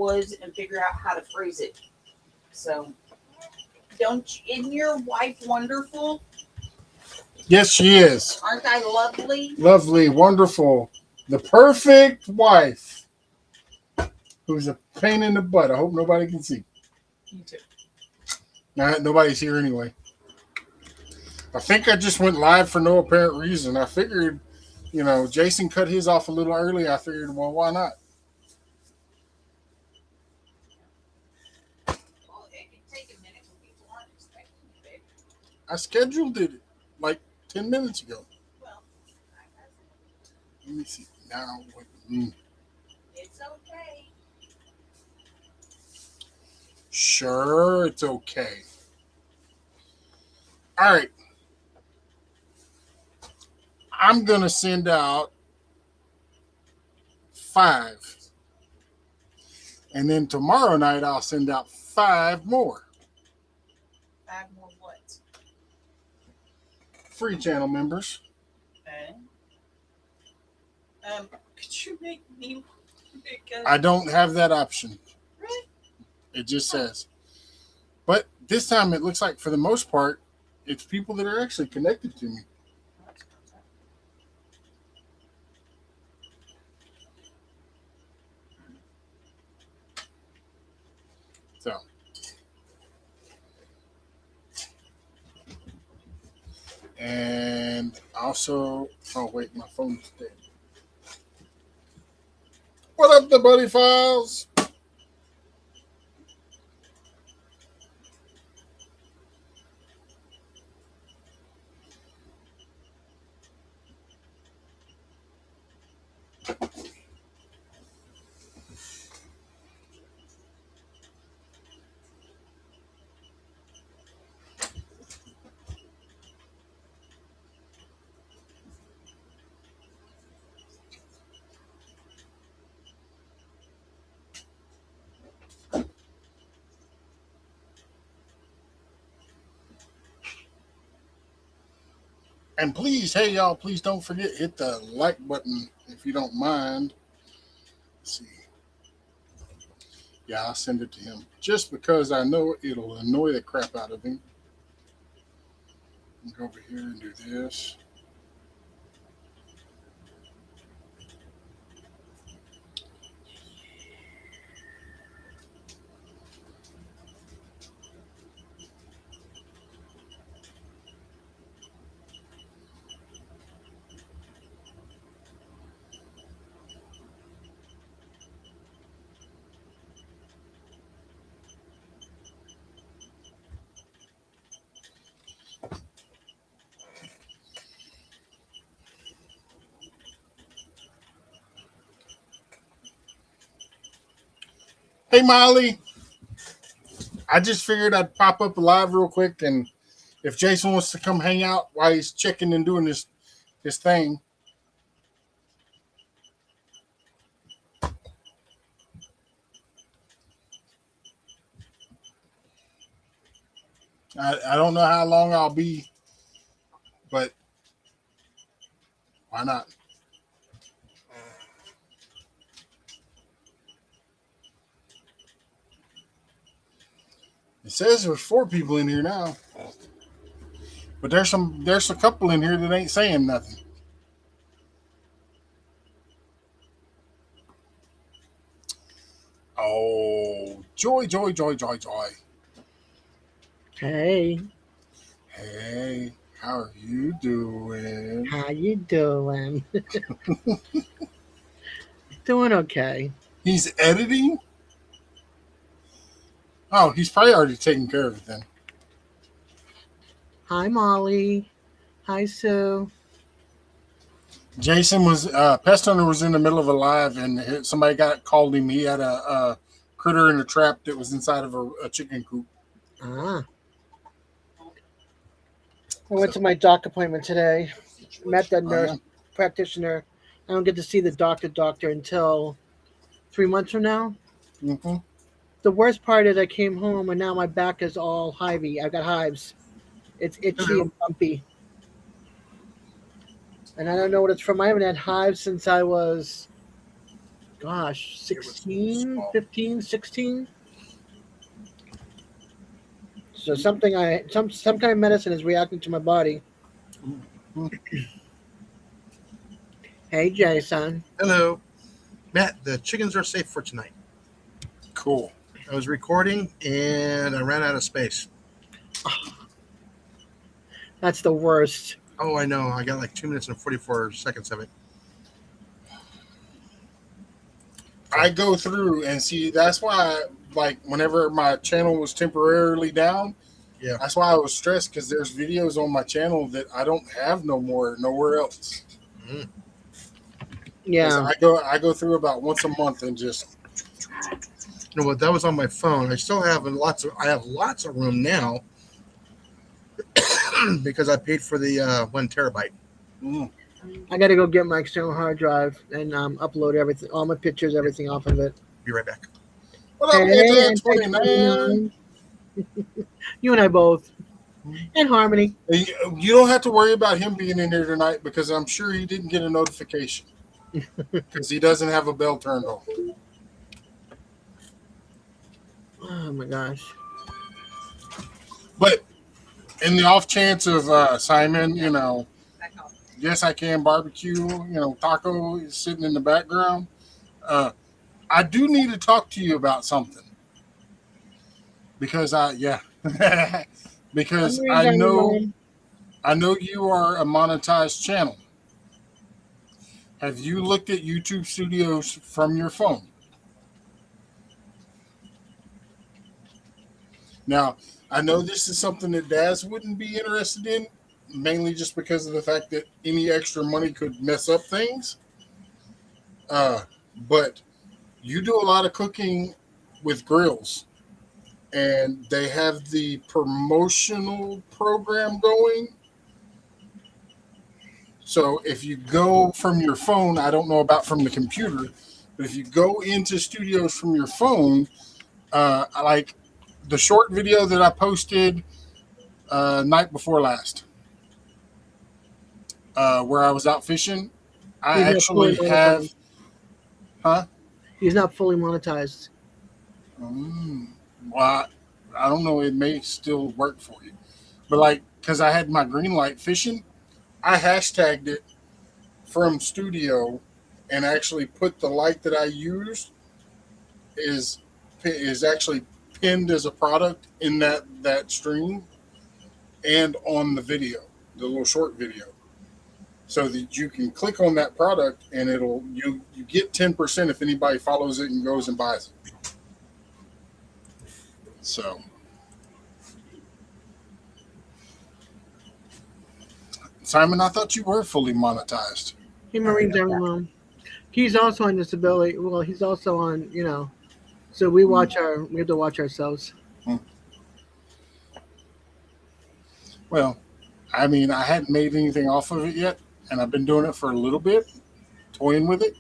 woods and figure out how to freeze it. So, isn't your wife wonderful? Yes, she is. Aren't I lovely? Lovely, wonderful. The perfect wife. Who's a pain in the butt. I hope nobody can see. You too. Nah, nobody's here anyway. I think I just went live for no apparent reason. I figured, Jason cut his off a little early. I figured, well, why not? Well, it can take a minute when people aren't expecting you, babe. I scheduled it like 10 minutes ago. Well, Let me see. Now, it's okay. Sure, it's okay. All right. I'm going to send out 5. And then tomorrow night, I'll send out 5 more. 5 more what? Free channel members. Okay. Could you make me I don't have that option. Really? It just says. But this time, it looks like for the most part, it's people that are actually connected to me. So. And also, oh wait, my phone's dead. What up, the buddy files? And please, hey y'all, please don't forget, hit the like button if you don't mind. Let's see. Yeah, I'll send it to him. Just because I know it'll annoy the crap out of him. Go over here and do this. Hey, Molly. I just figured I'd pop up live real quick, and if Jason wants to come hang out while he's checking and doing his thing. I don't know how long I'll be, but why not? It says there's 4 people in here now, but there's a couple in here that ain't saying nothing. Oh, joy. Hey. Hey, how are you doing? How you doing? Doing okay. He's editing? Oh, he's probably already taken care of it then. Hi, Molly. Hi, Sue. Jason was Pest Hunter was in the middle of a live, and somebody called him. He had a critter in a trap that was inside of a chicken coop. Ah. I went to my doc appointment today. Met the nurse practitioner. I don't get to see the doctor until 3 months from now. Mm-hmm. The worst part is I came home and now my back is all hivey. I've got hives. It's itchy and bumpy. And I don't know what it's from. I haven't had hives since I was gosh, It was 16, small. 15, 16. So some kind of medicine is reacting to my body. Hey, Jason. Hello, Matt. The chickens are safe for tonight. Cool. I was recording and I ran out of space. That's the worst. Oh, I know. I got like 2 minutes and 44 seconds of it. I go through and see. That's why, like, whenever my channel was temporarily down, Yeah. that's why I was stressed because there's videos on my channel that I don't have nowhere else. Mm. 'Cause Yeah. I go through about once a month and just You know what? That was on my phone. I still have I have lots of room now because I paid for the 1 terabyte. mm. I got to go get my external hard drive and upload everything, all my pictures, everything off of it. Be right back. What up, Hey, Anti-29? You and I both. And Harmony. You don't have to worry about him being in here tonight because I'm sure he didn't get a notification because he doesn't have a bell turned on. Oh my gosh. But in the off chance of Simon, yes, I can barbecue, taco is sitting in the background. I do need to talk to you about something because because I know you are a monetized channel. Have you looked at YouTube Studios from your phone? Now, I know this is something that Daz wouldn't be interested in, mainly just because of the fact that any extra money could mess up things. But you do a lot of cooking with grills, and they have the promotional program going. So if you go from your phone, I don't know about from the computer, but if you go into studios from your phone, like the short video that I posted night before last, where I was out fishing, I actually have, huh? He's not fully monetized. Well, I don't know. It may still work for you, but like, because I had my green light fishing, I hashtagged it from studio and actually put the light that I used is actually pinned as a product in that stream and on the video, the little short video, so that you can click on that product and you get 10% if anybody follows it and goes and buys it. So Simon, I thought you were fully monetized. He marines everyone. He's also on disability. Well, he's also on, so we have to watch ourselves. Well, I mean, I hadn't made anything off of it yet, and I've been doing it for a little bit, toying with it.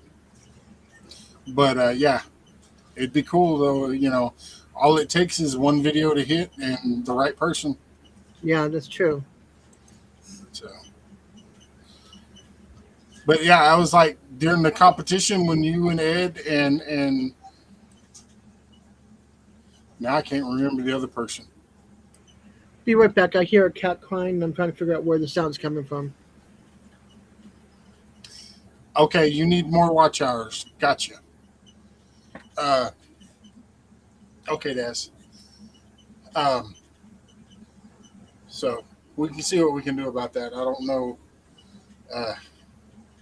But yeah, it'd be cool though. All it takes is one video to hit and the right person. Yeah, that's true. So, but yeah, I was like during the competition when you and Ed and now I can't remember the other person. Be right back. I hear a cat crying, and I'm trying to figure out where the sound's coming from. Okay, you need more watch hours. Gotcha. Okay, Daz. So we can see what we can do about that. I don't know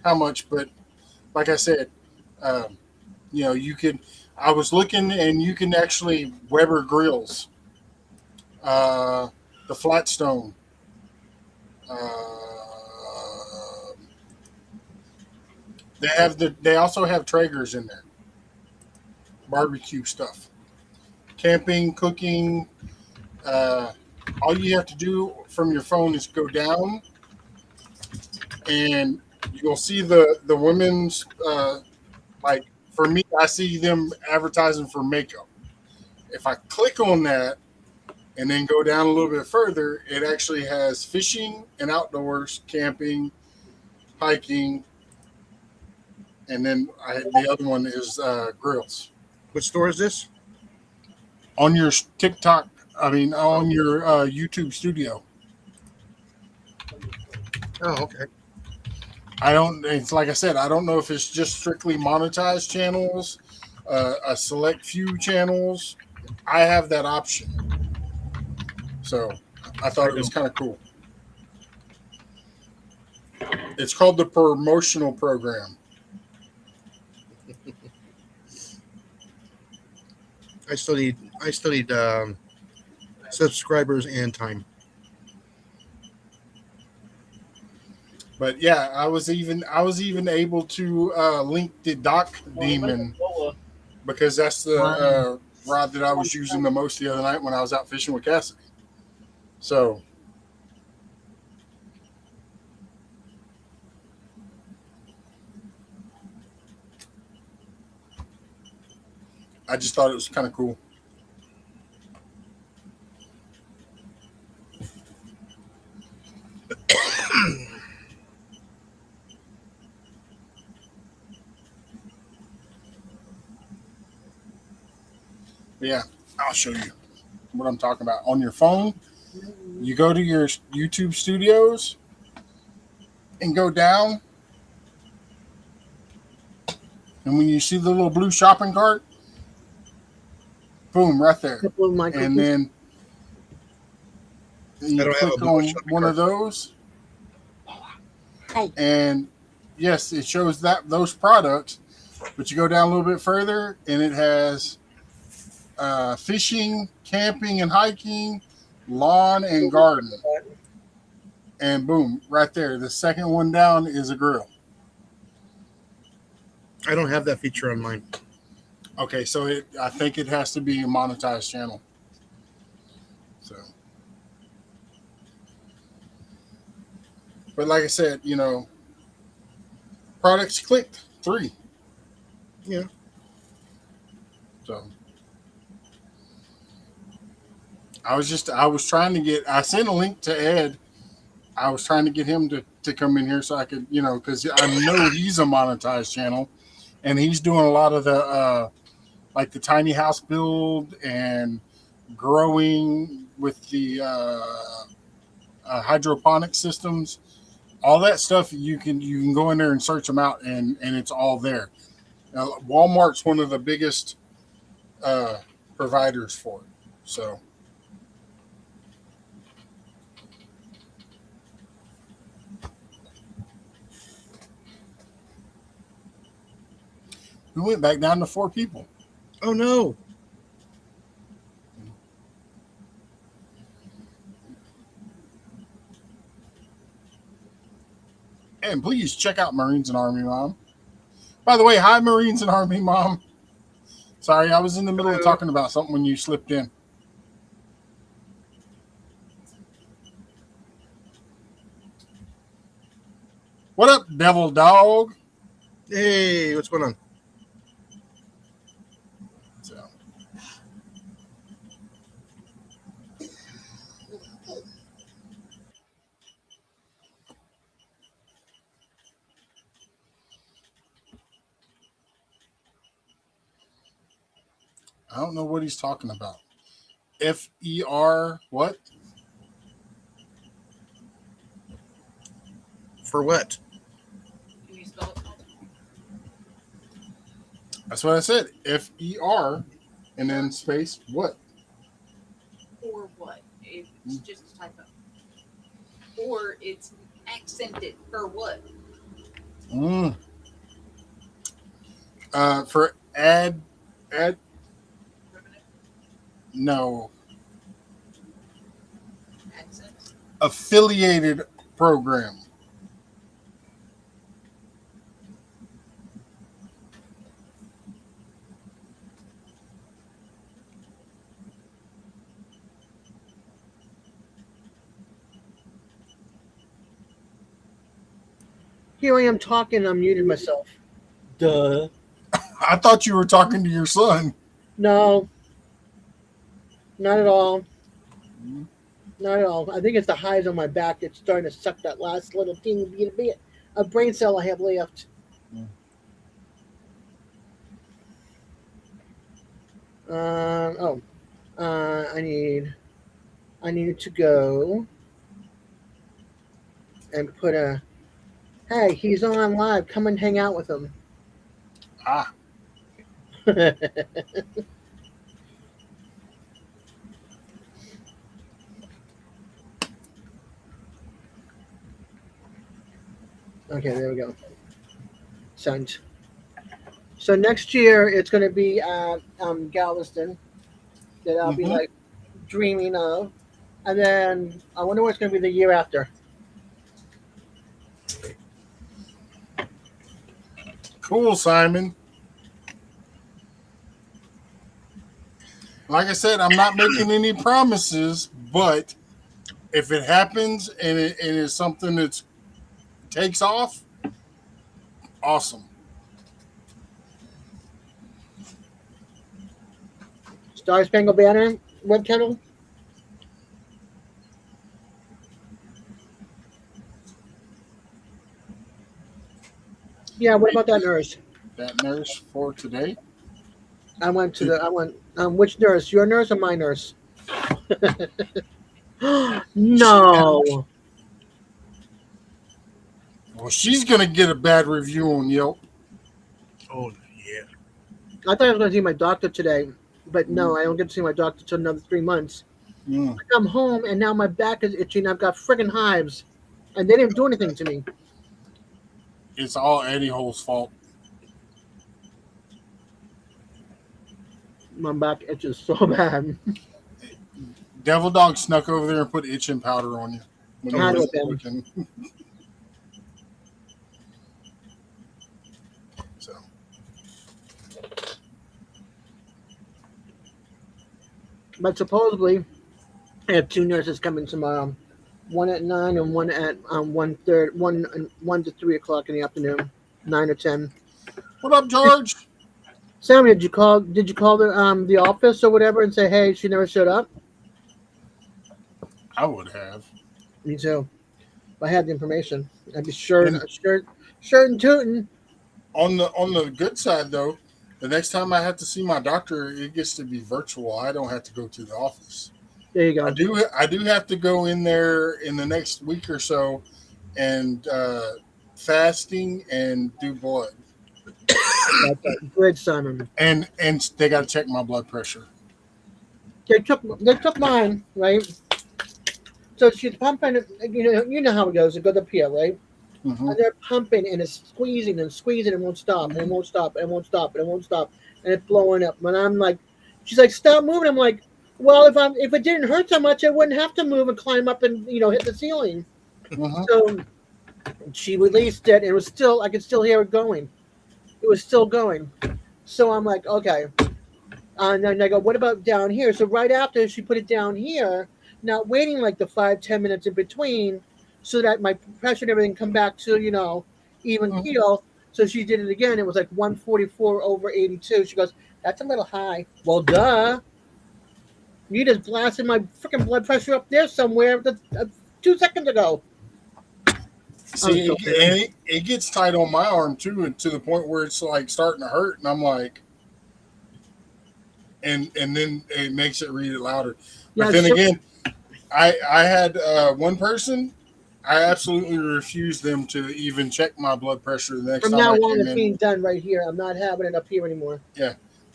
how much, but like I said, you could. I was looking, and you can actually Weber grills, the Flatstone. They also have Traegers in there, barbecue stuff, camping, cooking. All you have to do from your phone is go down, and you'll see the women's. Like for me, I see them advertising for makeup. If I click on that and then go down a little bit further, it actually has fishing and outdoors, camping, hiking, and then the other one is grills. What store is this? On your TikTok, on your YouTube studio. Oh, okay. It's like I said, I don't know if it's just strictly monetized channels, a select few channels. I have that option. So I thought it was kind of cool. It's called the promotional program. I still need subscribers and time. But yeah, I was even able to link the Doc Demon because that's the rod that I was using the most the other night when I was out fishing with Cassidy. So I just thought it was kind of cool. Yeah, I'll show you what I'm talking about. On your phone, you go to your YouTube studios and go down. And when you see the little blue shopping cart, boom, right there. And then you click on one of those. And yes, it shows those products, but you go down a little bit further and it has fishing, camping and hiking, lawn and garden. And boom, right there. The second one down is a grill. I don't have that feature on mine. Okay, so I think it has to be a monetized channel. So, but like I said, products clicked 3. Yeah. So I sent a link to Ed. I was trying to get him to come in here so I could, because I know he's a monetized channel and he's doing a lot of the, like the tiny house build and growing with the hydroponic systems, all that stuff. You can go in there and search them out and it's all there. Now, Walmart's one of the biggest providers for it. So. We went back down to 4 people. Oh no. And please check out Marines and Army Mom. By the way, hi Marines and Army Mom. Sorry, I was in the middle of talking about something when you slipped in. What up, devil dog? Hey, what's going on? So. I don't know what he's talking about. FER what? For what? Can you spell it? That's what I said. FER and then space what? Or what? It's just a typo. Or it's accented for what? For ad no. Accents. Affiliated program. Here I am talking. I muted myself. Duh. I thought you were talking to your son. No. Not at all. Not at all. I think it's the hives on my back that's starting to suck that last little teeny bit of brain cell I have left. Oh, I needed to go and put a. Hey, he's on live. Come and hang out with him. Ah, Okay, there we go. Sent. So next year it's going to be at Galveston that I'll be hmm like dreaming of, and then I wonder what's going to be the year after. cool, Simon. Like I said, I'm not making any promises, but if it happens and it's something that takes off, awesome. Star Spangled Banner web kettle. Yeah, what about that nurse? That nurse for today. I went to the. I went. Which nurse? Your nurse or my nurse? No. Well, she's gonna get a bad review on Yelp. Oh yeah. I thought I was going to see my doctor today, but no, I don't get to see my doctor till another 3 months. Mm. I come home and now my back is itching. I've got friggin' hives, and they didn't do anything to me. It's all Eddie Hole's fault. My back itches so bad. Devil Dog snuck over there and put itching powder on you when he How do was it, Ben? looking. So But supposedly, I have two nurses coming tomorrow. One at 9 and one at 1:30, 1 to 3 o'clock in the afternoon, 9 or 10. what up, George? Sammy, did you call? Did you call the office or whatever and say, hey, she never showed up? I would have. Me too. If I had the information, I'd be sure And and tootin'. on the good side though, the next time I have to see my doctor, it gets to be virtual. I don't have to go to the office. There you go. I do have to go in there in the next week or so and fasting and do blood. Good, Simon. And they got to check my blood pressure. They took mine, right? So she's pumping. You know how it goes. It goes up here, right? hmm And they're pumping and it's squeezing and squeezing and won't stop and it won't stop and it won't stop and it won't stop and it's blowing up. And I'm like, she's like, stop moving. I'm like, well, if it didn't hurt so much, I wouldn't have to move and climb up and hit the ceiling. hmm So she released it and it was still, I could still hear it going. It was still going. So I'm like, okay. And then I go, what about down here? So right after she put it down here, not waiting like the 5-10 minutes in between, so that my pressure and everything come back to even Mhm. keel. So she did it again. It was like 144/82. She goes, that's a little high. Well, duh. You just blasted my freaking blood pressure up there somewhere 2 seconds ago. See, so it gets tight on my arm too, and to the point where it's like starting to hurt, and I'm like, and then it makes it read it louder. But Yeah, then so- again, I had one person. I absolutely refused them to even check my blood pressure the next From time now I on, came it's in. being done right here. I'm not having it up here anymore.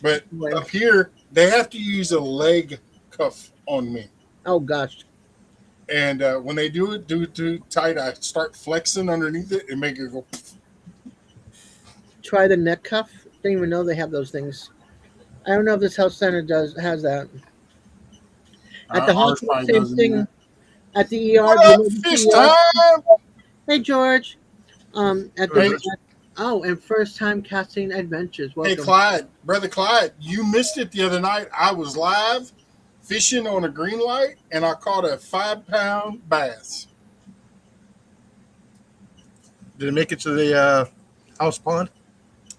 But Right. up here, they have to use a leg cuff on me. Oh gosh. And when they do it too tight, I start flexing underneath it and make it go. Try the neck cuff. Didn't even know they have those things. I don't know if this health center has that. At the Ours hospital, probably same doesn't thing. either. At the ER, What up, fish time? Hey George. At Hey. the and first time casting adventures. Hey, Welcome. Clyde, brother Clyde, you missed it the other night. I was live fishing on a green light, and I caught a 5-pound bass. Did it make it to the house pond?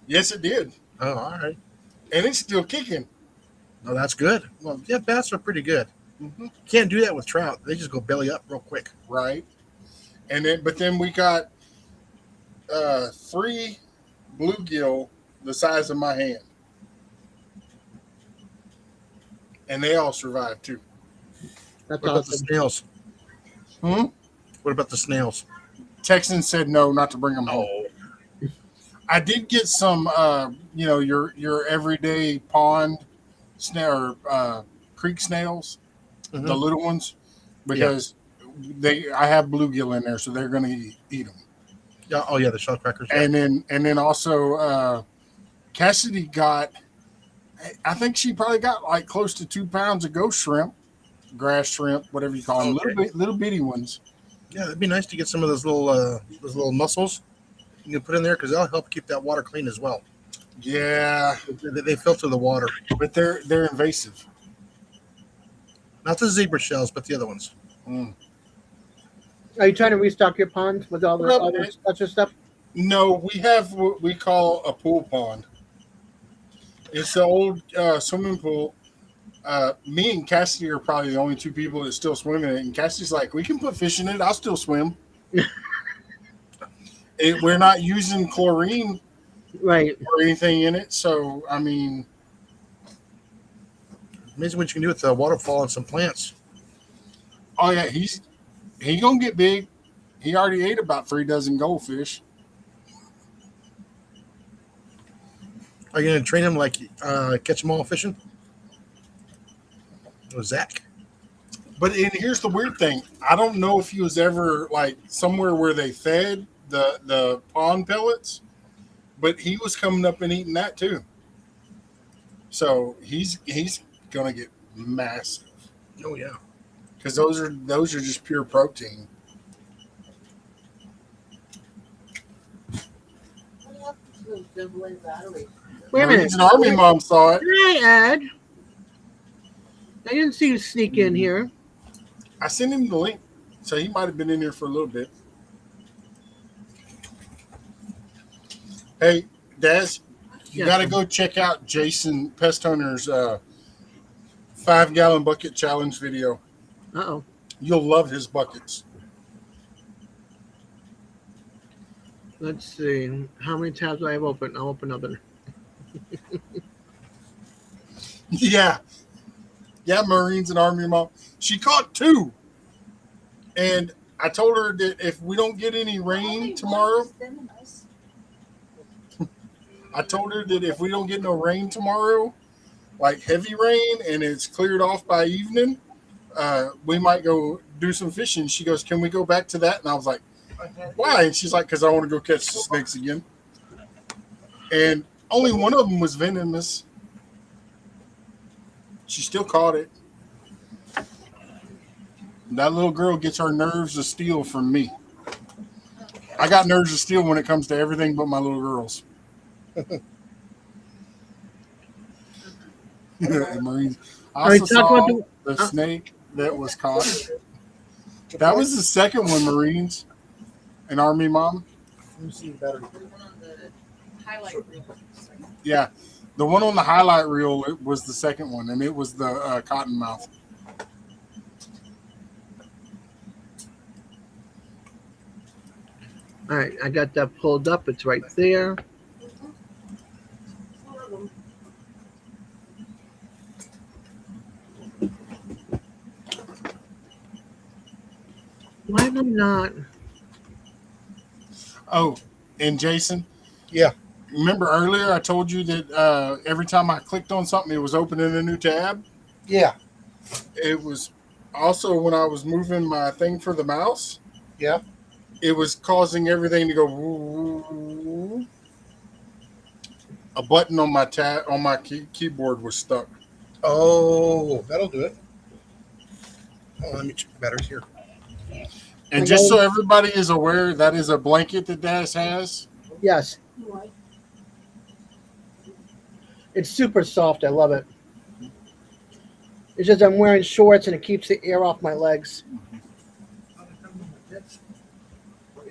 Yes, it did, Oh, all right. and it's still kicking. Oh, that's good. Well, yeah, bass are pretty good. Mhm. Can't do that with trout. They just go belly up real quick. Right, but then we got 3 bluegill the size of my hand. and they all survived too. That's What about the awesome. snails? Hmm? What about the snails? Texans said no, not to bring them home. I did get some, your everyday pond snail or creek snails, Mhm. the little ones, because I have bluegill in there, so they're going to eat them. Yeah. Oh yeah, the shell crackers. Yeah. And then also Cassidy got, I think she probably got like close to 2 pounds of ghost shrimp, grass shrimp, whatever you call them, Okay. little bitty ones. Yeah, it'd be nice to get some of those little mussels you can put in there because they'll help keep that water clean as well. Yeah, They filter the water, but they're invasive. not the zebra shells, but the other ones. Mm. Are you trying to restock your pond with all the Well, other extra stuff? No, we have what we call a pool pond. It's the old swimming pool. Me and Cassidy are probably the only two people that still swim in it. And Cassidy's like, we can put fish in it. I'll still swim. We're not using chlorine Right. or anything in it. So, I mean, Amazing what you can do with the waterfall and some plants. oh yeah, he's gonna get big. He already ate about 3 dozen goldfish. Are you going to train him like catch them all fishing? Or Zach? But and here's the weird thing. I don't know if he was ever like somewhere where they fed the pond pellets, but he was coming up and eating that too. So he's gonna get massive Oh yeah. because those are just pure protein. Wait a minute. An army mom saw it. Hi, Ed. I didn't see you sneak in here. I sent him the link, so he might have been in here for a little bit. Hey, Daz, you Yes. got to go check out Jason Pestoner's 5-gallon bucket challenge video. Uh-oh. You'll love his buckets. Let's see. How many tabs do I have open? I'll open another. Yeah. Yeah, Marines and Army mom. She caught 2. And I told her that if we don't get any rain tomorrow, I told her that if we don't get no rain tomorrow, like heavy rain, and it's cleared off by evening, we might go do some fishing. She goes, can we go back to that? And I was like, why? And she's like, because I want to go catch the snakes again. And only one of them was venomous. She still caught it. That little girl gets her nerves of steel from me. I got nerves of steel when it comes to everything but my little girls. Marines. I also saw the snake that was caught. That was the second one, Marines and Army mom. Let me see the battery. The one on the highlight reel. Yeah, the one on the highlight reel it was the second one, and it was the cottonmouth. All right, I got that pulled up. It's right there. Why am I not? Oh, and Jason, Yeah. remember earlier I told you that every time I clicked on something, it was opening a new tab? Yeah. It was also when I was moving my thing for the mouse. Yeah. It was causing everything to go. Woo. A button on my keyboard was stuck. Oh, that'll do it. Oh, let me check the batteries here. And just so everybody is aware, that is a blanket that Daz has. Yes. It's super soft. I love it. It's just I'm wearing shorts and it keeps the air off my legs.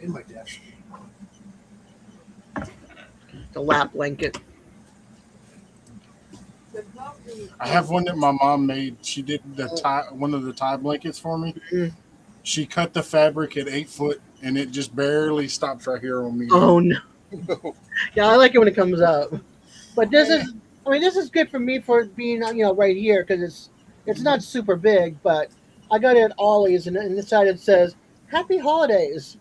In my desk. The lap blanket. I have one that my mom made. She did one of the tie blankets for me. Mhm. She cut the fabric at 8 foot, and it just barely stops right here on me. Oh no. Yeah, I like it when it comes out. But this is, I mean, this is good for me for being, right here because It's not super big, but I got it at Ollie's, and inside it says "Happy Holidays,"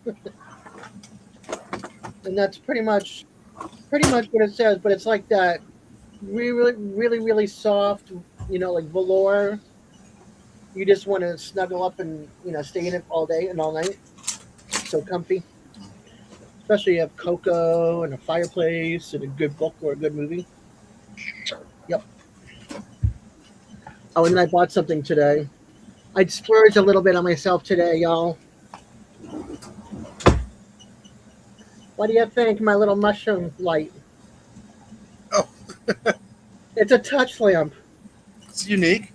and that's pretty much what it says. But it's like that really soft, like velour. You just want to snuggle up and stay in it all day and all night. So comfy, especially if you have cocoa and a fireplace and a good book or a good movie. Yep. Oh, and then I bought something today. I'd splurge a little bit on myself today, y'all. What do you think, my little mushroom light? Oh, It's a touch lamp. it's unique.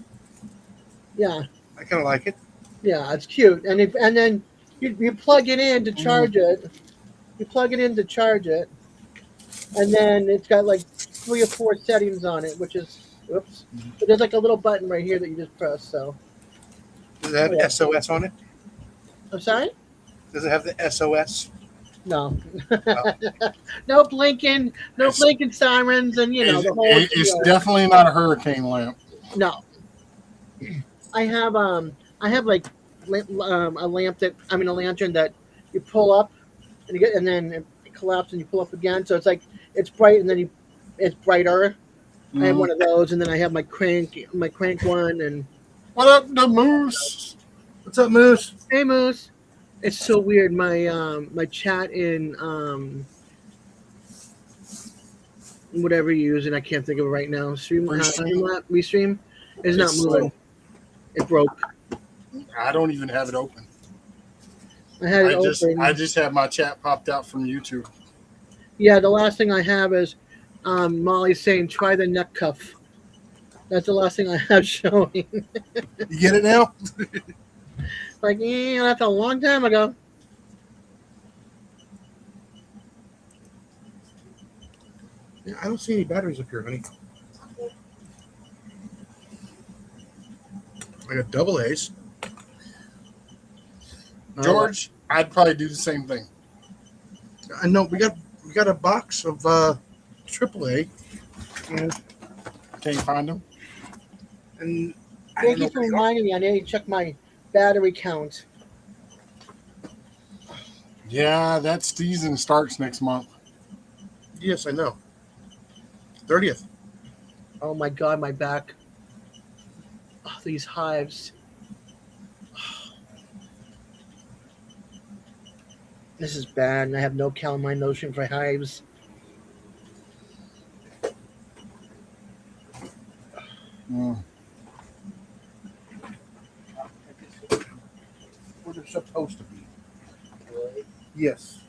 Yeah, I kind of like it. yeah, it's cute. And then you plug it in to charge it. You plug it in to charge it, and then it's got like 3 or 4 settings on it, which is whoops. But there's like a little button right here that you just press. So Does it have Yeah. SOS on it? I'm sorry. Does it have the SOS? No, Oh. no blinking, no It's- blinking sirens, and the whole. It's definitely not a hurricane lamp. No, I have like a lamp a lantern that you pull up and and then it collapses and you pull up again. So it's like it's bright and then it's brighter. I have Mhm. one of those, and then I have my crank one. And What up, the moose? What's up, Moose? hey, Moose. It's so weird. My chat in whatever you use, and I can't think of it right now. Restream is not It's moving. slow. It broke. I don't even have it open. I had it open. I just have my chat popped out from YouTube. Yeah, the last thing I have is Molly saying, "Try the neck cuff." That's the last thing I have showing. You get it now? Like, that's a long time ago. Yeah, I don't see any batteries up here, honey. I got double A's. George, I'd probably do the same thing. I know we got a box of AAA, Can't find them. and I Thank don't you for know where they are. reminding me. I need to check my battery count. Yeah, that season starts next month. Yes, I know. 30th. Oh my god, my back. Oh, these hives. This is bad, and I have no calamine lotion for hives. Mm. Where they're supposed to be. Yes.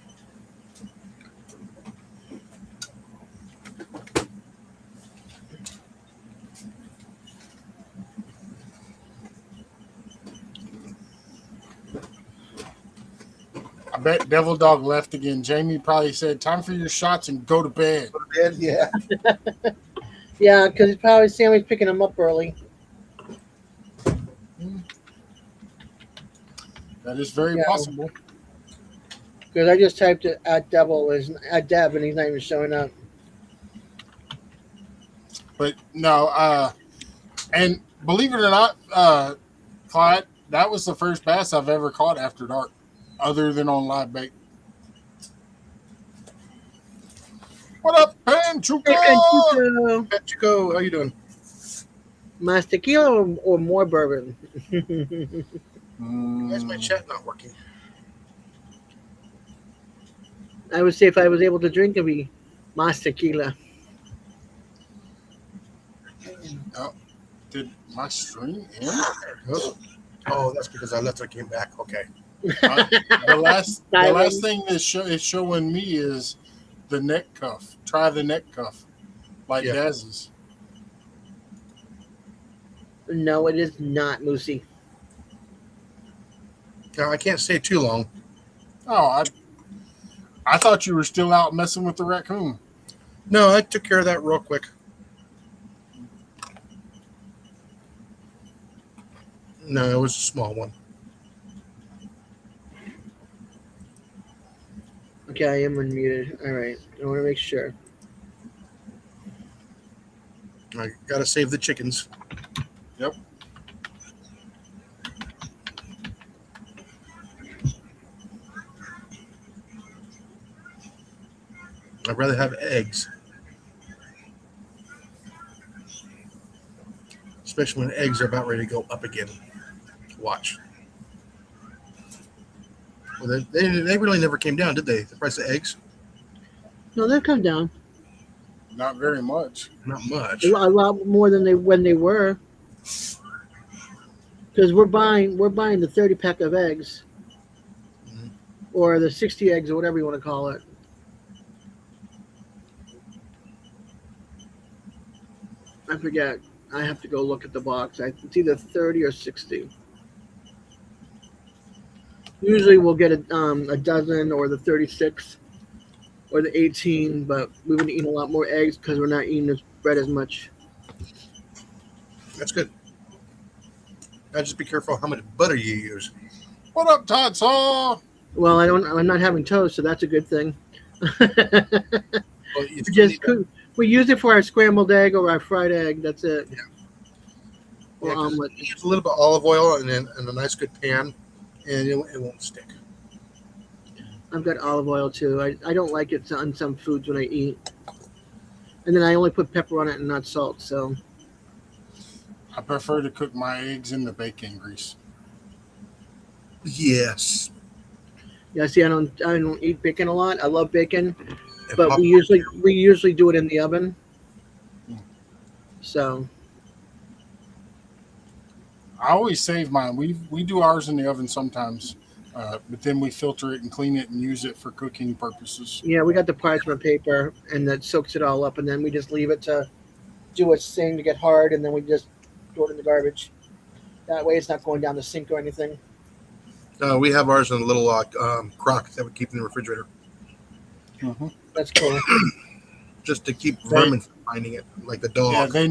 I bet Devil Dog left again. Jamie probably said, "Time for your shots and go to bed." Go to bed? Yeah. Yeah, because probably Sammy's picking them up early. That is very Yeah. possible. Because I just typed it at Deb, and he's not even showing up. But no, and believe it or not, Clyde, that was the first bass I've ever caught after dark, other than on live bait. What up, Panchuco? Hey, Panchuco. Chico, how you doing? Más tequila or more bourbon? Why is my chat not working? I would say if I was able to drink, it'd be más tequila. Did my stream end? Oh, that's because I left. I came back. Okay. The last thing that is showing me is the neck cuff. Try the neck cuff, like Yeah. Daz's. No, it is not, Moosey. Now I can't stay too long. Oh, I thought you were still out messing with the raccoon. No, I took care of that real quick. No, it was a small one. Okay, I am unmuted. All right, I want to make sure. I gotta save the chickens. Yep. I'd rather have eggs, especially when eggs are about ready to go up again. Watch. Well, they really never came down, did they? The price of eggs? No, they've come down Not very much. Not much. a lot more than they when they were. Because we're buying the 30 pack of eggs, Mhm. or the 60 eggs, or whatever you want to call it. I forget. I have to go look at the box. It's either 30 or 60. Usually we'll get a dozen, or the 36, or the 18, but we've been eating a lot more eggs because we're not eating this bread as much. That's good. Now just be careful how much butter you use. What up, Todd Saw? Well, I'm not having toast, so that's a good thing. Well, you We use it for our scrambled egg or our fried egg. That's it. Yeah. Or Yeah, 'cause omelet. you use a little bit of olive oil and a nice good pan, and it won't stick. I've got olive oil too. I don't like it on some foods when I eat. And then I only put pepper on it and not salt. So I prefer to cook my eggs in the bacon grease. Yes. yeah, see, I don't eat bacon a lot. I love bacon, And but pop- we usually do it in the oven. So I always save mine. We do ours in the oven sometimes, but then we filter it and clean it and use it for cooking purposes. yeah, we got the parchment paper, and that soaks it all up, and then we just leave it to do its thing to get hard, and then we just throw it in the garbage. That way, it's not going down the sink or anything. we have ours in a little crock that we keep in the refrigerator, Mm-hmm. That's cool. just to keep vermin from finding it, like the dog. Yeah, they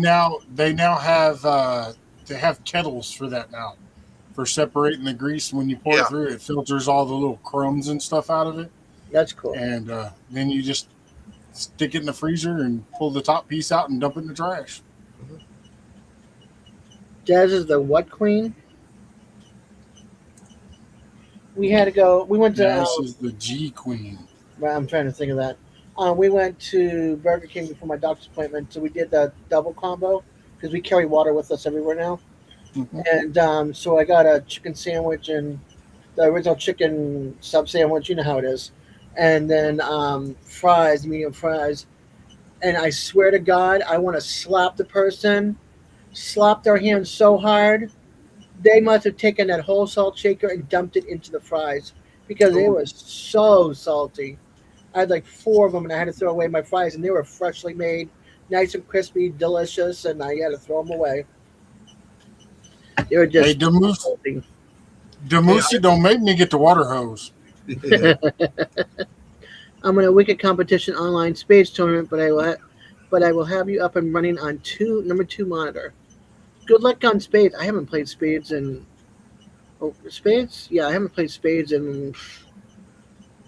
now have they have kettles for that now, for separating the grease. When you pour Yeah. it through, it filters all the little crumbs and stuff out of it, That's cool. and then you just stick it in the freezer and pull the top piece out and dump it in the trash. Des is the what queen? We had to go. We went to. This is the G Queen. I'm trying to think of that. We went to Burger King before my doctor's appointment, so we did the double combo because we carry water with us everywhere now. Mhm. And so I got a chicken sandwich and the original chicken sub sandwich. You know how it is, and then fries, medium fries. And I swear to God, I want to slap the person. Slap their hand so hard, they must have taken that whole salt shaker and dumped it into the fries because it was so salty. I had like 4 of them, and I had to throw away my fries, and they were freshly made, nice and crispy, delicious, and I had to throw them away. They were Hey, just Demusi, salty. don't make me get the water hose. Yeah. I'm in a wicked competition online spades tournament, but I will have you up and running on number 2 monitor. Good luck on spades. I haven't played spades in spades. Yeah, I haven't played spades in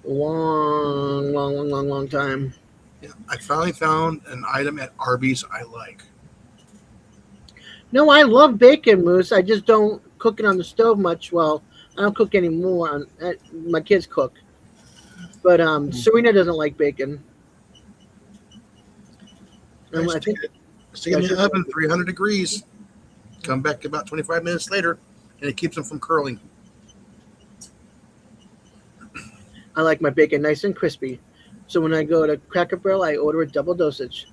a long time. Yeah, I finally found an item at Arby's I like. No, I love bacon, Moose. I just don't cook it on the stove much. Well, I don't cook anymore. My kids cook, but Serena doesn't like bacon. And I think Stick it in the oven, 300 degrees. Come back about 25 minutes later, and it keeps them from curling. I like my bacon nice and crispy. So when I go to Cracker Barrel, I order a double dosage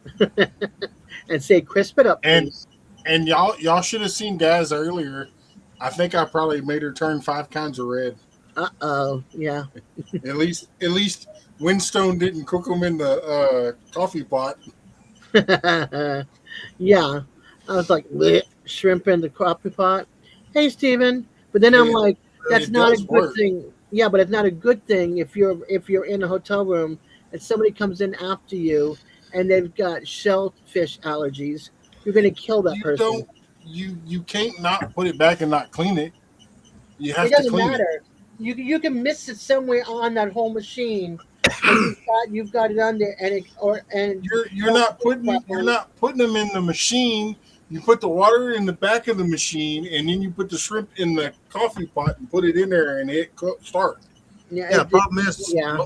and say, "Crisp it up, please." And y'all should have seen Gaz earlier. I think I probably made her turn 5 kinds of red. Yeah. At least Windstone didn't cook them in the coffee pot. Yeah. I was like, bleh, shrimp in the coffee pot. Hey, Steven. But then I'm Yeah, like, that's it not a does good work. thing. Yeah, but it's not a good thing if you're in a hotel room and somebody comes in after you and they've got shellfish allergies. You're going to kill that person. You can't not put it back and not clean it. You have It to doesn't clean matter. You can miss it somewhere on that whole machine. And you've got it on there, and You're not putting them in the machine. You put the water in the back of the machine, and then you put the shrimp in the coffee pot and put it in there, and it start. Yeah, the problem is, Yeah.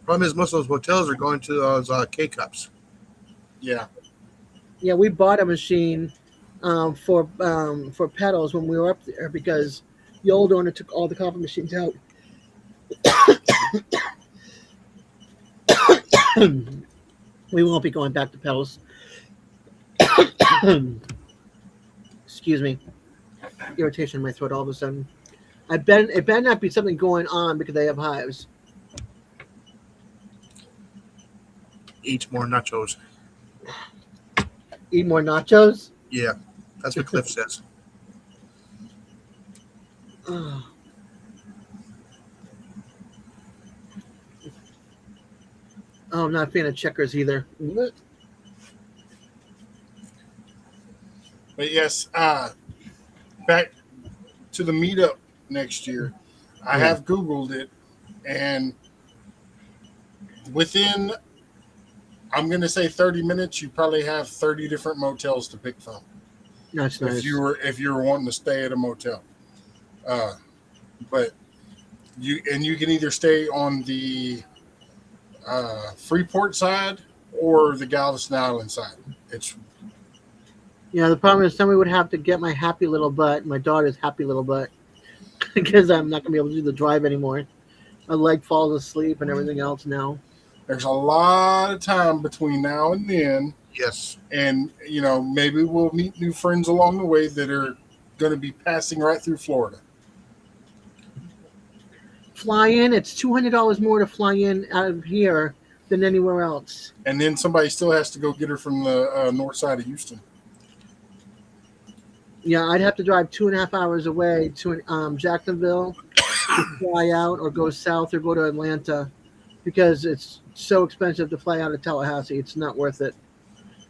Problem is, most of those hotels are going to those K cups. Yeah. Yeah, we bought a machine for pedals when we were up there because the old owner took all the coffee machines out. We won't be going back to pedals. Excuse me, irritation in my throat all of a sudden. It better not be something going on because they have hives. Eat more nachos. Eat more nachos. Yeah, that's what Cliff says. Oh. Oh, I'm not a fan of checkers either. But yes, back to the meetup next year. I Yeah. have Googled it, and within, I'm going to say 30 minutes, you probably have 30 different motels to pick from. That's nice. If you were wanting to stay at a motel, but you can either stay on the Freeport side or the Galveston Island side. It's Yeah, the problem is somebody would have to get my happy little butt, my daughter's happy little butt, because I'm not going to be able to do the drive anymore. My leg falls asleep and everything else now. there's a lot of time between now and then, Yes. and maybe we'll meet new friends along the way that are going to be passing right through Florida. Fly in, it's $200 more to fly in out of here than anywhere else. And then somebody still has to go get her from the north side of Houston. Yeah, I'd have to drive 2.5 hours away to Jacksonville to fly out or go south or go to Atlanta because it's so expensive to fly out of Tallahassee. It's not worth it.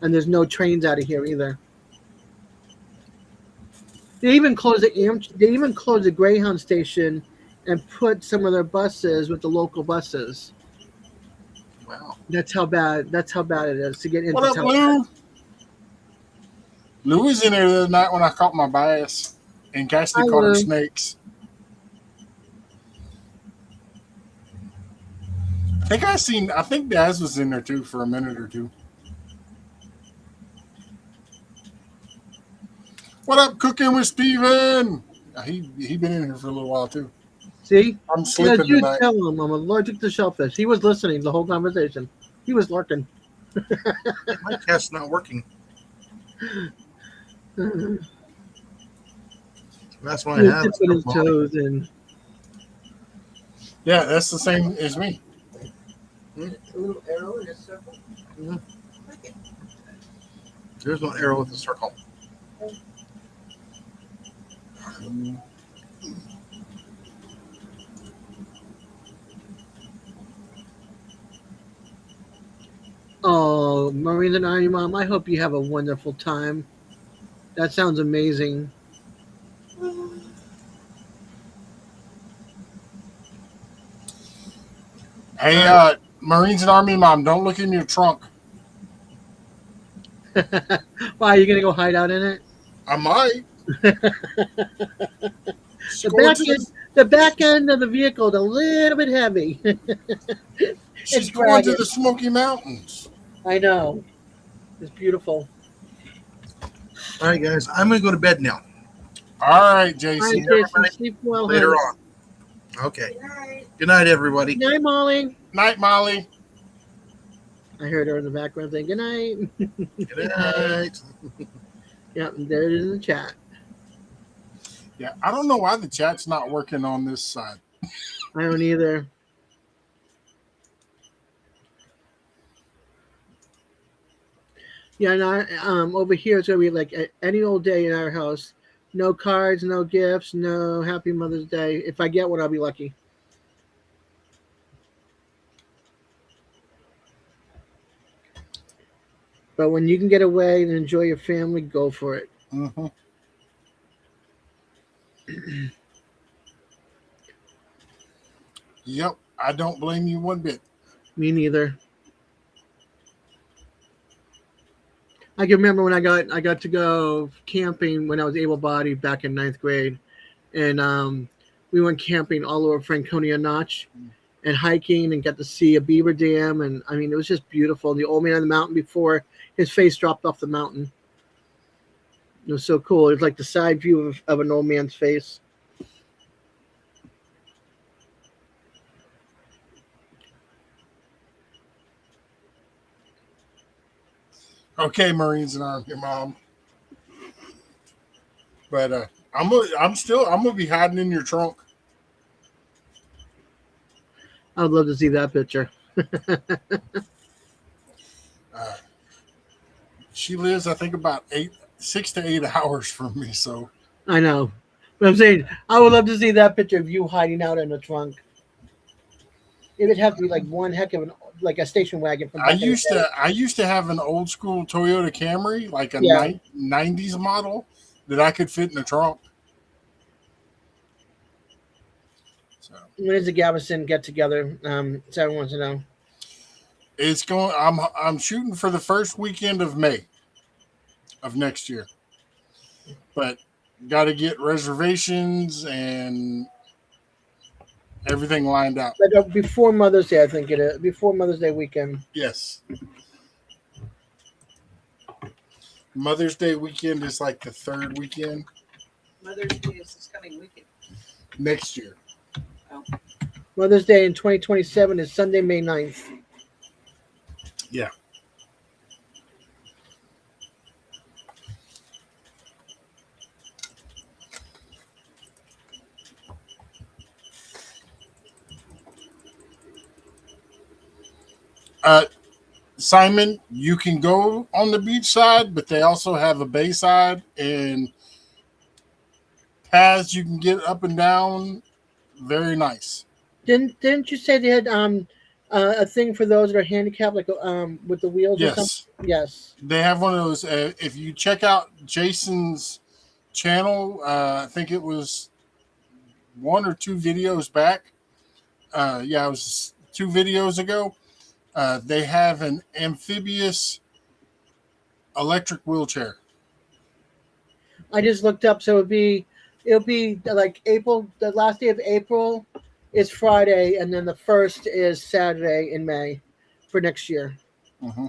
And there's no trains out of here either. They even closed the Greyhound station and put some of their buses with the local buses. Wow. That's how bad it is to get into What up, town. Lou? Lou was in there the other night when I caught my bass, and Cassidy Hi, caught her Lou. snakes. I think Daz was in there too for a minute or two. What up, Cooking with Steven? He been in here for a little while too. See? I'm Yeah, sleeping you tonight. tell him I'm allergic to shellfish. He was listening the whole conversation. He was lurking. My cat's not working. That's why I He have just put his toes in. Yeah, that's the same as me. A little arrow in a circle. There's no arrow with a circle. Oh, Marine and Army Mom, I hope you have a wonderful time. That sounds amazing. Hey, Marines and Army Mom, don't look in your trunk. Why, are you going to go hide out in it? I might. The back end of the vehicle is a little bit heavy. She's it's going to dragging. the Smoky Mountains. I know. It's beautiful. All right, guys, I'm going to go to bed now. All right, All Jason. right, Jason, sleep well. Later honey. on. Okay. Good night. Good night, everybody. Good night, Molly. Night, Molly. I heard her in the background saying good night. Good night. Yep, there it is in the chat. Yeah, I don't know why the chat's not working on this side. I don't either. Yeah, and over here it's gonna be like any old day in our house. No cards, no gifts, no Happy Mother's Day. If I get one, I'll be lucky. But when you can get away and enjoy your family, go for it. Mm-hmm. Yep, I don't blame you one bit. Me neither. I can remember when I got to go camping when I was able-bodied back in 9th grade, and we went camping all over Franconia Notch, and hiking and got to see a beaver dam. And I mean, it was just beautiful. The old man on the mountain before his face dropped off the mountain. It was so cool. It was like the side view of an old man's face. Okay, Marines and Army Mom. But I'm gonna be hiding in your trunk. I would love to see that picture. She lives, I think, about 6 to 8 hours from me. So I know. But I'm saying I would love to see that picture of you hiding out in the trunk. It would have to be like one heck of like a station wagon from I back in the day. used to have an old school Toyota Camry, like a Yeah. 90s model, that I could fit in the trunk. So When is the Galveston get together? Sarah wants to know. it's going. I'm shooting for the first weekend of May of next year, but got to get reservations and everything lined out. Like before Mother's Day, I think it is. Before Mother's Day weekend. Yes. Mother's Day weekend is like the third weekend Mother's Day is this coming weekend. next year. Mother's Day in 2027 is Sunday, May 9th. Yeah. Simon, you can go on the beach side, but they also have a bay side and paths you can get up and down. Very nice. Didn't you say they had a thing for those that are handicapped, like with the wheels or something? Yes. Yes. They have one of those. If you check out Jason's channel, I think it was 1 or 2 videos back. Yeah, it was 2 videos ago. They have an amphibious electric wheelchair. I just looked up, so it'll be like April. The last day of April is Friday, and then the first is Saturday in May for next year. Mm-hmm.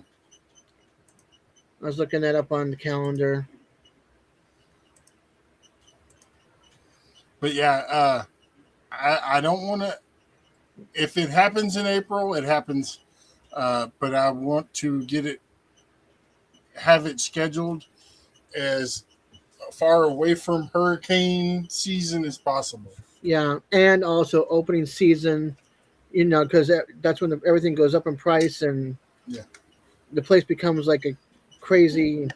I was looking that up on the calendar. But yeah, I don't want to. If it happens in April, it happens. But I want to have it scheduled as far away from hurricane season as possible. Yeah, and also opening season, because that's when everything goes up in price and Yeah. the place becomes like a crazy.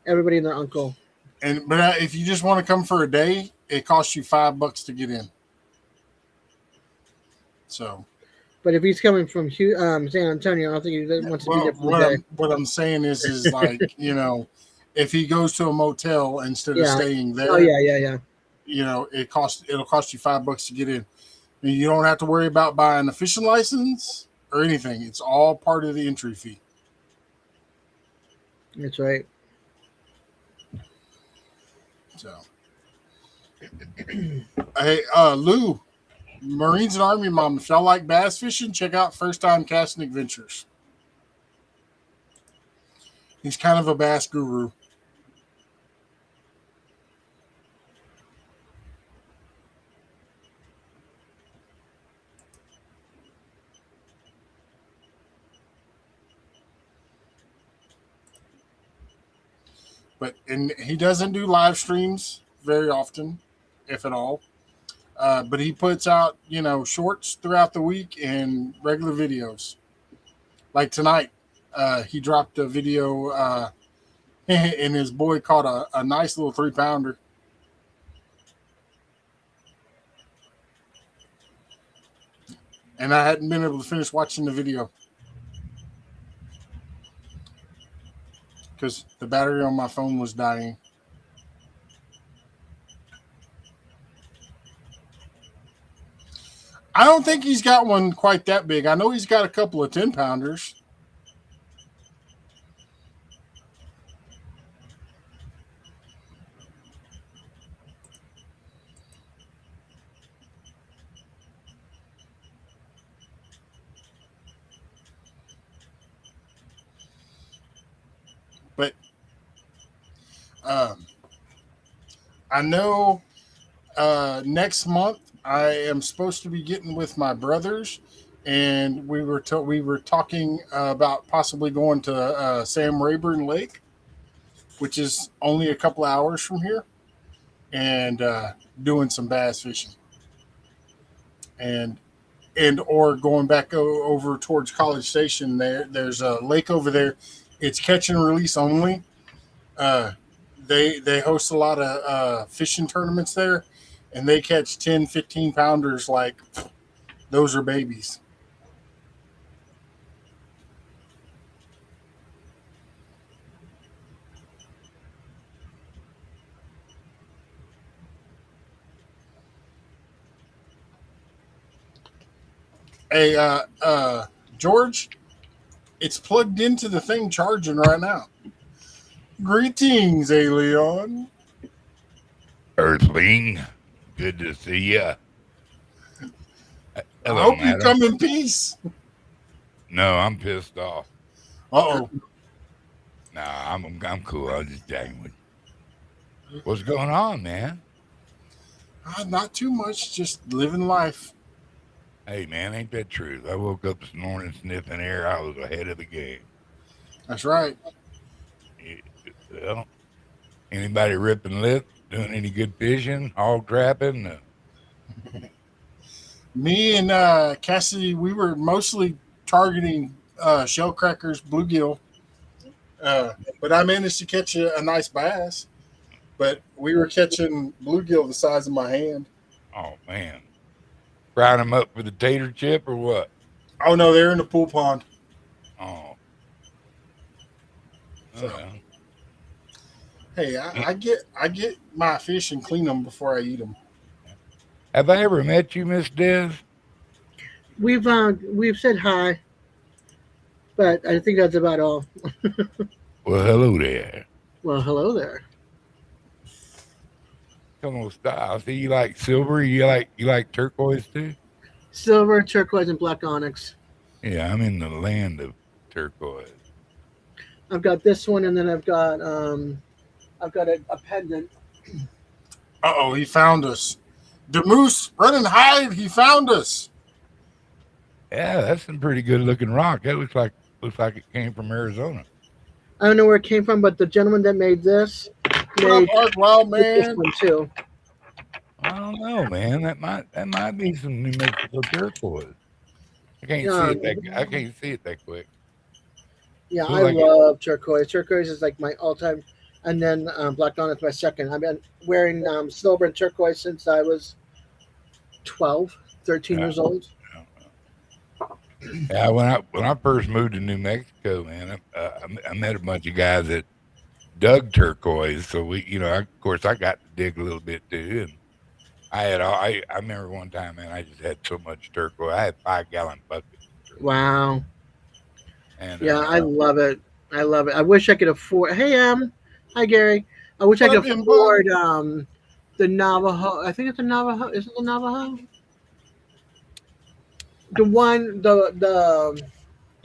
Everybody and their uncle. But if you just want to come for a day, it costs you $5 to get in. So. But if he's coming from San Antonio, I don't think he wants to be there for a day. What I'm saying is like, if he goes to a motel instead of staying there. Oh yeah. It'll cost you $5 to get in. And you don't have to worry about buying a fishing license or anything. It's all part of the entry fee. That's right. So, hey, Lou, Marines and Army Mom, if y'all like bass fishing, check out First Time Casting Adventures. He's kind of a bass guru. And he doesn't do live streams very often, if at all. But he puts out, shorts throughout the week and regular videos. Like tonight, he dropped a video and his boy caught a nice little 3-pounder. And I hadn't been able to finish watching the video because the battery on my phone was dying. I don't think he's got one quite that big. I know he's got a couple of 10-pounders. But um, I know next month I am supposed to be getting with my brothers, and we were talking about possibly going to Sam Rayburn Lake, which is only a couple of hours from here, and doing some bass fishing, and or going back over towards College Station. There's a lake over there. It's catch and release only. Uh, they host a lot of fishing tournaments there, and they catch 10, 15 pounders like those are babies. Hey, George, it's plugged into the thing charging right now. Greetings, Alien. Earthling, good to see ya. I Hello, hope you madam. come in peace. No, I'm pissed off. Uh-oh. Nah, I'm cool. I'm just jacking with you. What's going on, man? Not too much, just living life. Hey, man, ain't that true? I woke up this morning sniffing air. I was ahead of the game. That's right. Well, anybody ripping lip, doing any good fishing, hog trapping? Me and Cassidy, we were mostly targeting shell crackers, bluegill. But I managed to catch a nice bass. But we were catching bluegill the size of my hand. Oh, man. Frying them up with a tater chip or what? Oh, no, they're in the pool pond. Oh. So, Well. hey, I get my fish and clean them before I eat them. Have I ever met you, Miss Des? We've said hi, but I think that's about all. Well, hello there. Well, hello there. Come on, style. See, you like silver. You like turquoise too. Silver, turquoise, and black onyx. Yeah, I'm in the land of turquoise. I've got this one, and then I've got a pendant. Uh-oh, he found us. The moose, run and hide. He found us. Yeah, that's some pretty good looking rock. That looks like it came from Arizona. I don't know where it came from, but the gentleman that made this What up, made Ark Wild this Man? one too. I don't know, man. That might be some New Mexico turquoise. I can't see it that quick. Yeah, Looks I like love turquoise. Turquoise is like my all-time, and then black onyx my second. I've been wearing silver and turquoise since I was 12, 13 years old. Yeah, when I first moved to New Mexico, man, I met a bunch of guys that dug turquoise. So of course, I got to dig a little bit too. And I remember one time, man, I just had so much turquoise. I had 5-gallon buckets. Wow. And Yeah, I love it. I love it. I wish I could afford. Hey, hi Gary. I wish I What could up, afford the Navajo. I think it's the Navajo. Is it the Navajo? The one the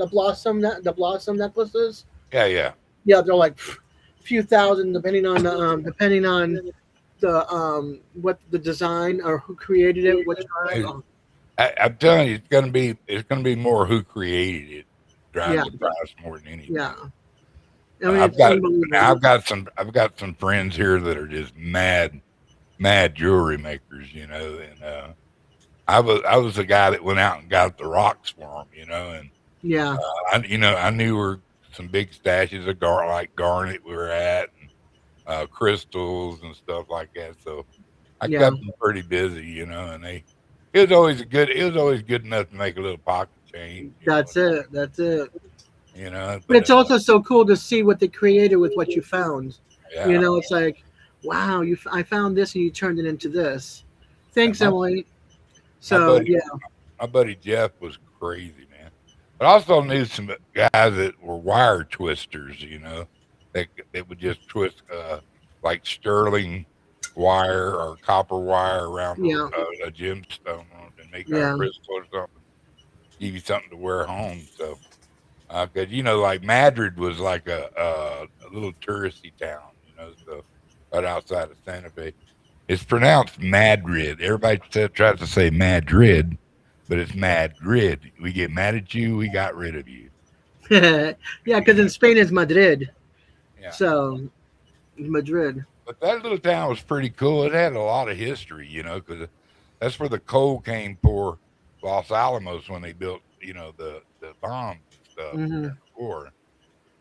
blossom necklaces. yeah. Yeah, they're like a few thousand depending on the what the design or who created it. Which I'm telling you, it's gonna be more who created it, drive the price more than anything. Yeah. I mean, it's unbelievable. I've got some friends here that are just mad jewelry makers, and I was the guy that went out and got the rocks for them, and yeah, I knew where some big stashes of garnet we were at, and crystals and stuff like that. So I kept them pretty busy, and it was always good enough to make a little pocket change. That's it. But it's also so cool to see what they created with what you found. Yeah. It's like, wow, I found this and you turned it into this. Thanks, Emily. So my buddy Jeff was crazy, man. But I also knew some guys that were wire twisters, that would just twist like sterling wire or copper wire around a gemstone and make a crystal or something. Give you something to wear home. So, because like Madrid was like a a little touristy town, you know, so right outside of Santa Fe. It's pronounced Madrid. Everybody tries to say Madrid, but it's Madrid. We get mad at you, we got rid of you. Yeah, because in Spain it's Madrid. Yeah. So Madrid. But that little town was pretty cool. It had a lot of history, you know, because that's where the coal came for Los Alamos when they built, you know, the bombs and stuff Hmm. during the war.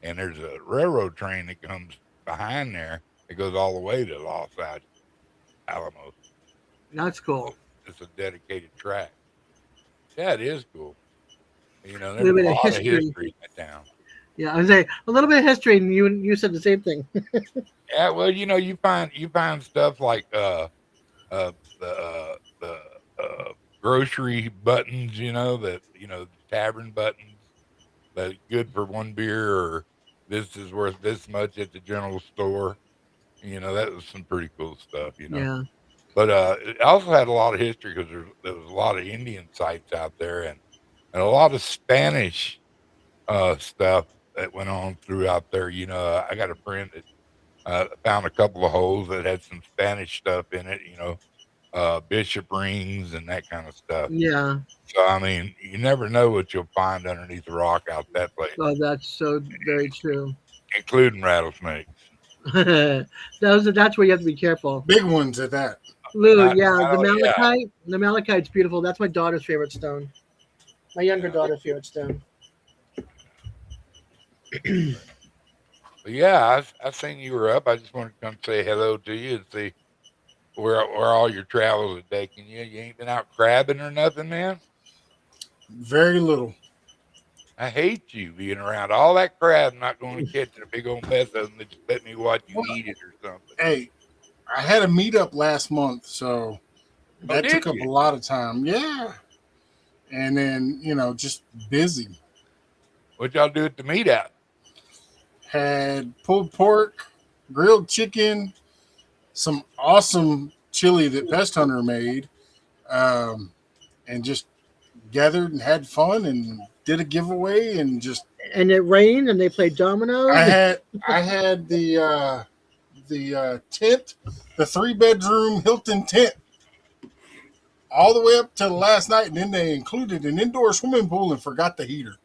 And there's a railroad train that comes behind there that goes all the way to Los Alamos. That's cool. It's a dedicated track. Yeah, it is cool. You know, A there's little a bit of lot of history. history in that town. Yeah, I was saying a little bit of history, and you said the same thing. Yeah, well, you know, you find stuff like the grocery buttons, you know, that you know, tavern buttons that good for one beer or this is worth this much at the general store. You know, that was some pretty cool stuff, you know. Yeah, But it also had a lot of history because there was a lot of Indian sites out there and a lot of Spanish stuff that went on throughout there. You know, I got a friend that found a couple of holes that had some Spanish stuff in it. You know, bishop rings and that kind of stuff. yeah. So I mean, you never know what you'll find underneath the rock out that place, Oh, that's so very true. including rattlesnakes. That's where you have to be careful. Big ones at that. Lou, Not, yeah, not the only, yeah, malachite. The malachite's beautiful. That's my daughter's favorite stone. My younger daughter's favorite stone. but yeah, I seen you were up. I just wanted to come say hello to you and see where all your travels are taking you. You ain't been out crabbing or nothing, man. Very little. I hate you being around all that crab, not going to catch a big old mess of them that just let me watch you eat it or something. Hey, I had a meetup last month, so Oh, that did took up you? a lot of time. Yeah. And then, just busy. What y'all do at the meetup? Had pulled pork, grilled chicken, some awesome chili that Pest Hunter made, and just gathered and had fun and did a giveaway and just And it rained, and they played dominoes. I had the tent, the 3-bedroom Hilton tent, all the way up to last night, and then they included an indoor swimming pool and forgot the heater.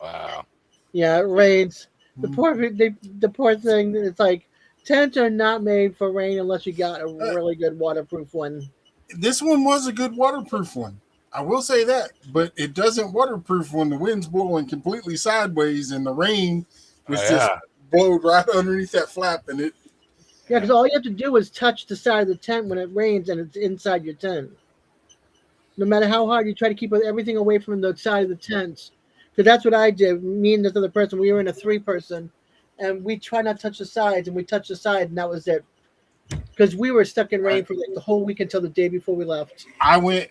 Wow. Yeah, it rains. The poor thing. It's like tents are not made for rain unless you got a really good waterproof one. This one was a good waterproof one. I will say that, but it doesn't waterproof when the wind's blowing completely sideways and the rain was just Yeah. blowed right underneath that flap, and it. Yeah, because all you have to do is touch the side of the tent when it rains, and it's inside your tent. No matter how hard you try to keep everything away from the side of the tent, because that's what I did. Me and this other person, we were in a 3-person, and we try not to touch the sides, and we touched the side, and that was it. Because we were stuck in rain for like the whole week until the day before we left. I went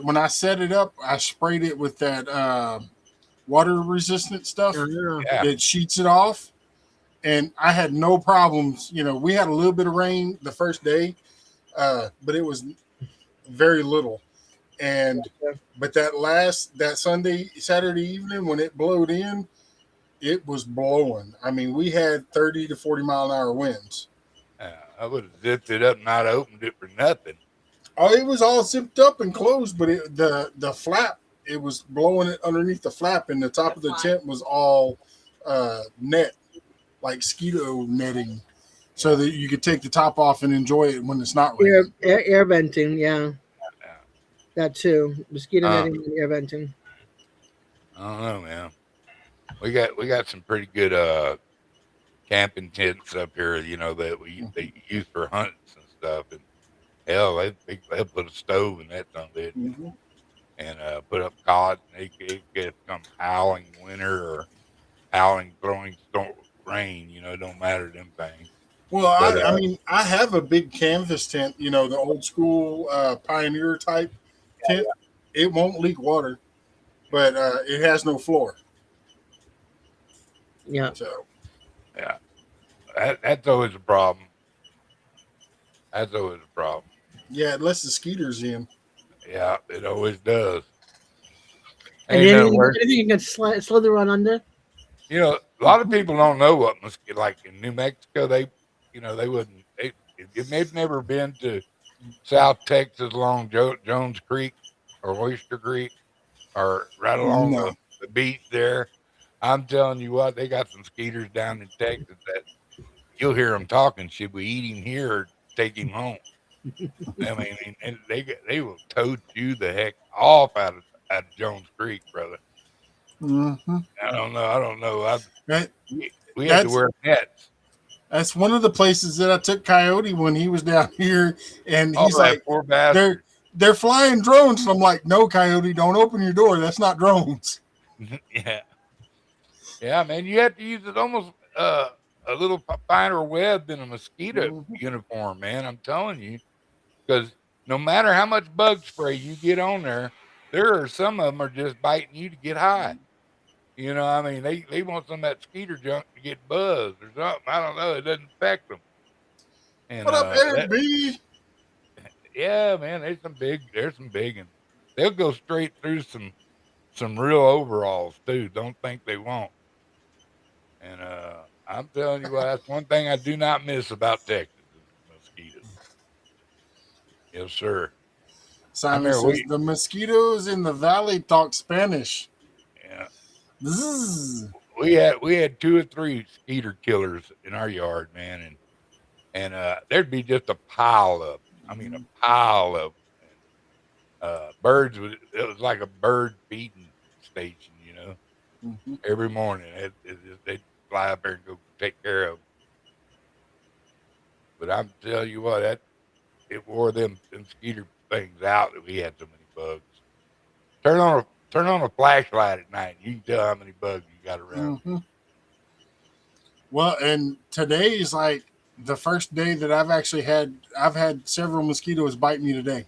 when I set it up, I sprayed it with that water resistant stuff Yeah. that sheets it off, and I had no problems. We had a little bit of rain the first day, but it was very little. But that Saturday evening when it blowed in, it was blowing. I mean, we had 30 to 40 mile an hour winds. I would have zipped it up, not opened it for nothing. Oh, it was all zipped up and closed, but the flap, it was blowing it underneath the flap, and the top of the tent was all net, like mosquito netting, so that you could take the top off and enjoy it when it's not raining. Air venting, yeah. Yeah. That too. Mosquito Uh, netting and air venting. I don't know, man. We got some pretty good camping tents up here, you know, that they use for hunts and stuff. And hell, they put a stove in that son of it Mhm. and put up cots. And it could come howling winter or howling throwing rain. You know, it don't matter to them things. Well, But I mean, I have a big canvas tent, the old school Pioneer type tent. It won't leak water, but it has no floor. Yeah. So yeah, that's always a problem. That's always a problem. yeah, it lets the skeeters in. Yeah, it always does. And Ain't nothing anything, worse. anything you can slither on under. You know, a lot of people don't know what mosquito, like in New Mexico, they wouldn't, if they've never been to South Texas along Jones Creek or Oyster Creek or right along No. the beach there. I'm telling you what, they got some skeeters down in Texas that you'll hear them talking. Should we eat him here or take him home? I mean, and they will tote you the heck off out of Jones Creek, brother. Mm-hmm. I don't know. I don't know. That, We had to that's wear nets. that's one of the places that I took Coyote when he was down here, and he's Oh, that like, poor they're bastard. they're flying drones. And I'm like, no, Coyote, don't open your door. That's not drones. Yeah. Yeah, man. You have to use it almost a little finer web than a mosquito Mhm. uniform, man. I'm telling you. Because no matter how much bug spray you get on there are some of them are just biting you to get high. You know, I mean, they want some of that skeeter junk to get buzzed or something. I don't know. It doesn't affect them. And What up, Eric B? yeah, man, there's some big, and they'll go straight through some real overalls too. Don't think they won't. And I'm telling you what, that's one thing I do not miss about Texas is mosquitoes. Yes, sir. I Simon remember says the mosquitoes in the valley talk Spanish. yeah, Zzz. we had 2 or 3 skeeter killers in our yard, man, and there'd be just a pile of 'em. I mean a pile of 'em. And birds it was like a bird feeding station, you know. Mhm. Every morning they'd fly up there and go take care of 'em. But I'm telling you what, that it wore them skeeter things out that we had so many bugs. Turn on a flashlight at night. You can tell how many bugs you got around. Mhm. Well, and today's like the first day that I've had several mosquitoes bite me today.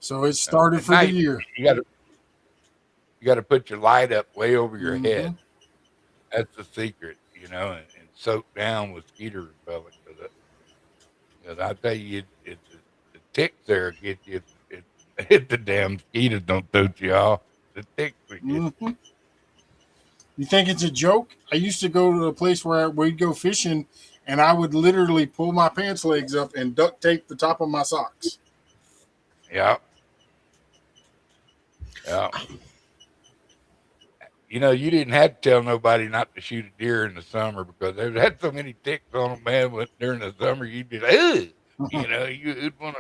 So it started At for the night, year. you got to put your light up way over your Mhm. head. That's the secret, you know, and soak down with skeeter repellent because I tell you, the ticks there get you. If the damn mosquitoes don't tote you off, the ticks will get you. Mhm. You think it's a joke? I used to go to a place where we'd go fishing, and I would literally pull my pants legs up and duct tape the top of my socks. Yeah, yeah. You know, you didn't have to tell nobody not to shoot a deer in the summer because they've had so many ticks on them, man. But during the summer, you'd be like, ugh, you know, you'd want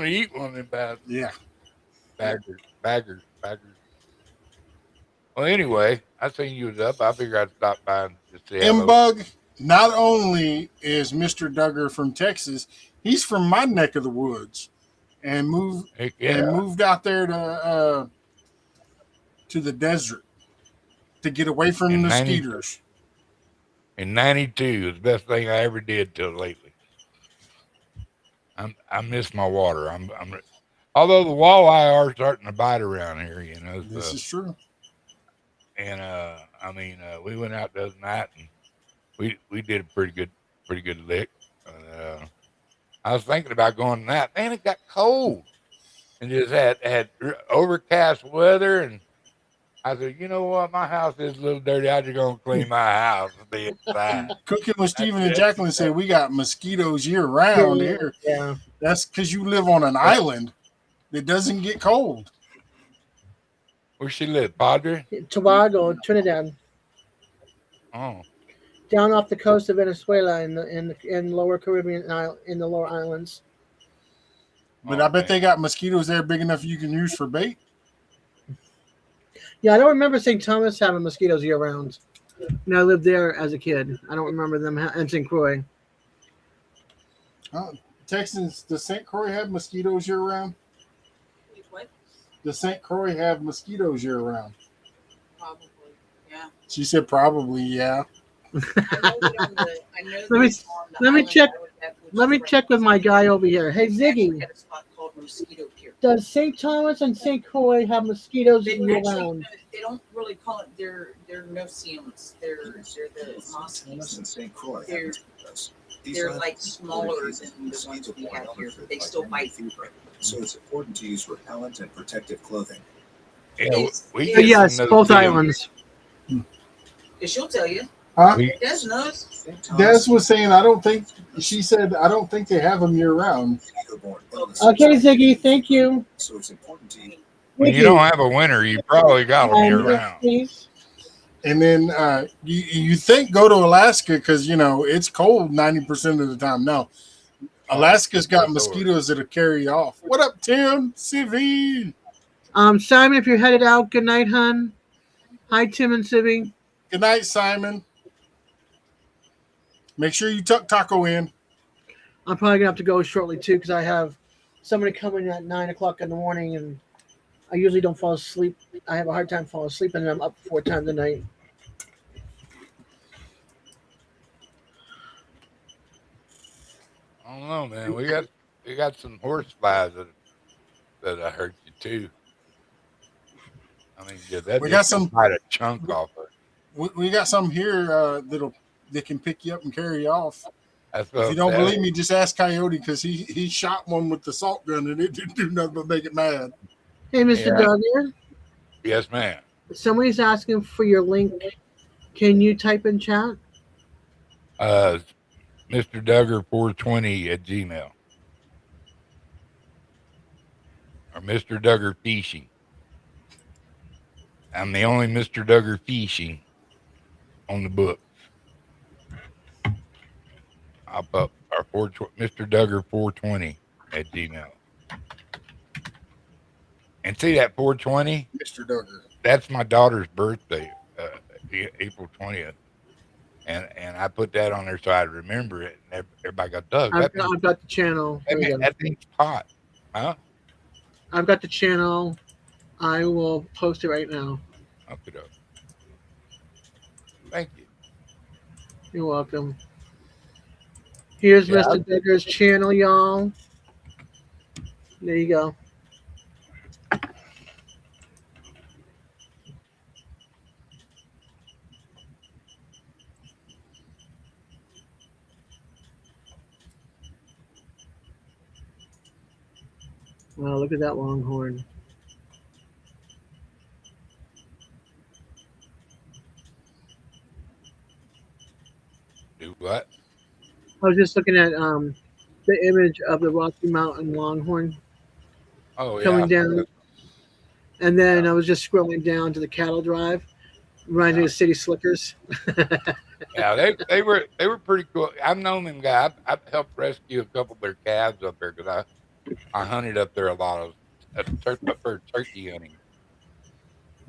to eat one of them Yeah. baggers. Well, anyway, I seen you was up. I figured I'd stop by and just say hello. M-Bug, not only is Mr. Duggar from Texas, he's from my neck of the woods and Heck yeah. moved out there to the desert to get away from In the 90 mosquitoes. in '92 was the best thing I ever did till lately. I miss my water. Although the walleye are starting to bite around here, you know. This So is true. and I mean, we went out the other night and we did a pretty good lick. I was thinking about going tonight. Man, it got cold and just had overcast weather. And I said, you know what? My house is a little dirty. I'm just gonna clean my house and be inside. Cooking with That's Stephen and it. Jacqueline said we got mosquitoes year round here. Yeah. That's because you live on an island that doesn't get cold. Where she live, Padre? Tobago, Trinidad, Oh, down off the coast of Venezuela in lower Caribbean in the lower islands. But oh, I bet man. they got mosquitoes there big enough you can use for bait. Yeah, I don't remember St. Thomas having mosquitoes year round. And I lived there as a kid. I don't remember them and St. Croix. Texans, does St. Croix have mosquitoes year round? What? Does St. Croix have mosquitoes year round? Probably. Yeah. She said probably, yeah. I know that on the. I know Let me- that on the let me island check- I was at, which Let me is check with my guy over here. Hey, we actually Ziggy, had a spot called Mosquito Pier. does St. Thomas and St. Croix have mosquitoes They year actually, round? they don't really call it. They're no-see-ums. They're the Thomas mosquitoes. and St. Croix They're- have mosquitoes. These They're islands like are smaller cases than the of ones we mosquito-borne have here, illness but they like still dengue bite. fever. So it's important to use repellent and protective clothing. Yeah, It's- we it's- get Yes, some both no-see-ums. islands. Because she'll tell you. Huh? We, Des knows. Des was saying, I don't think, she said, I don't think they have them year round. Okay, Ziggy, thank you. So it's important to when you Ziggy, don't have a winter, you probably got them year yes, round. please. And then you think go to Alaska because, you know, it's cold 90% of the time. No, Alaska's got mosquitoes that'll carry you off. What up, Tim? Civi. Simon, if you're headed out, good night, hun. Hi, Tim and Sibby. Good night, Simon. Make sure you tuck Taco in. I'm probably gonna have to go shortly too because I have somebody coming at 9 o'clock in the morning, and I usually don't fall asleep. I have a hard time falling asleep, and I'm up 4 times a night. I don't know, man. We got some horse flies that hurt you too. I mean, yeah, that We just got some- bite a chunk off of it. We got some here that can pick you up and carry you off. That's what If you I'm don't saying. believe me, just ask Coyote because he shot one with the salt gun and it didn't do nothing but make it mad. Hey, Mr. Yeah. Duggar, Yes, ma'am. somebody's asking for your link. Can you type in chat? Mr. Duggar 420 at Gmail. Or Mr. Duggar Fishing. I'm the only Mr. Duggar Fishing on the books. I'll put our Mr. Duggar 420 at Gmail. And see that 420? Mr. Duggar. That's my daughter's birthday, April 20th. And I put that on there so I'd remember it. And everybody got Doug. I've got the channel. There you go. That thing's hot. Huh? I've got the channel. I will post it right now. Okay, doke. Thank you. You're welcome. Here's Yeah. Mr. Duggar's channel, y'all. There you go. Wow, look at that longhorn. Do what? I was just looking at the image of the Rocky Mountain longhorn Oh, yeah. coming down. And then I was just scrolling down to the cattle drive. Reminds me of City Slickers. Yeah, they were pretty cool. I've known them guys. I've helped rescue a couple of their calves up there because I hunted up there a lot for turkey hunting.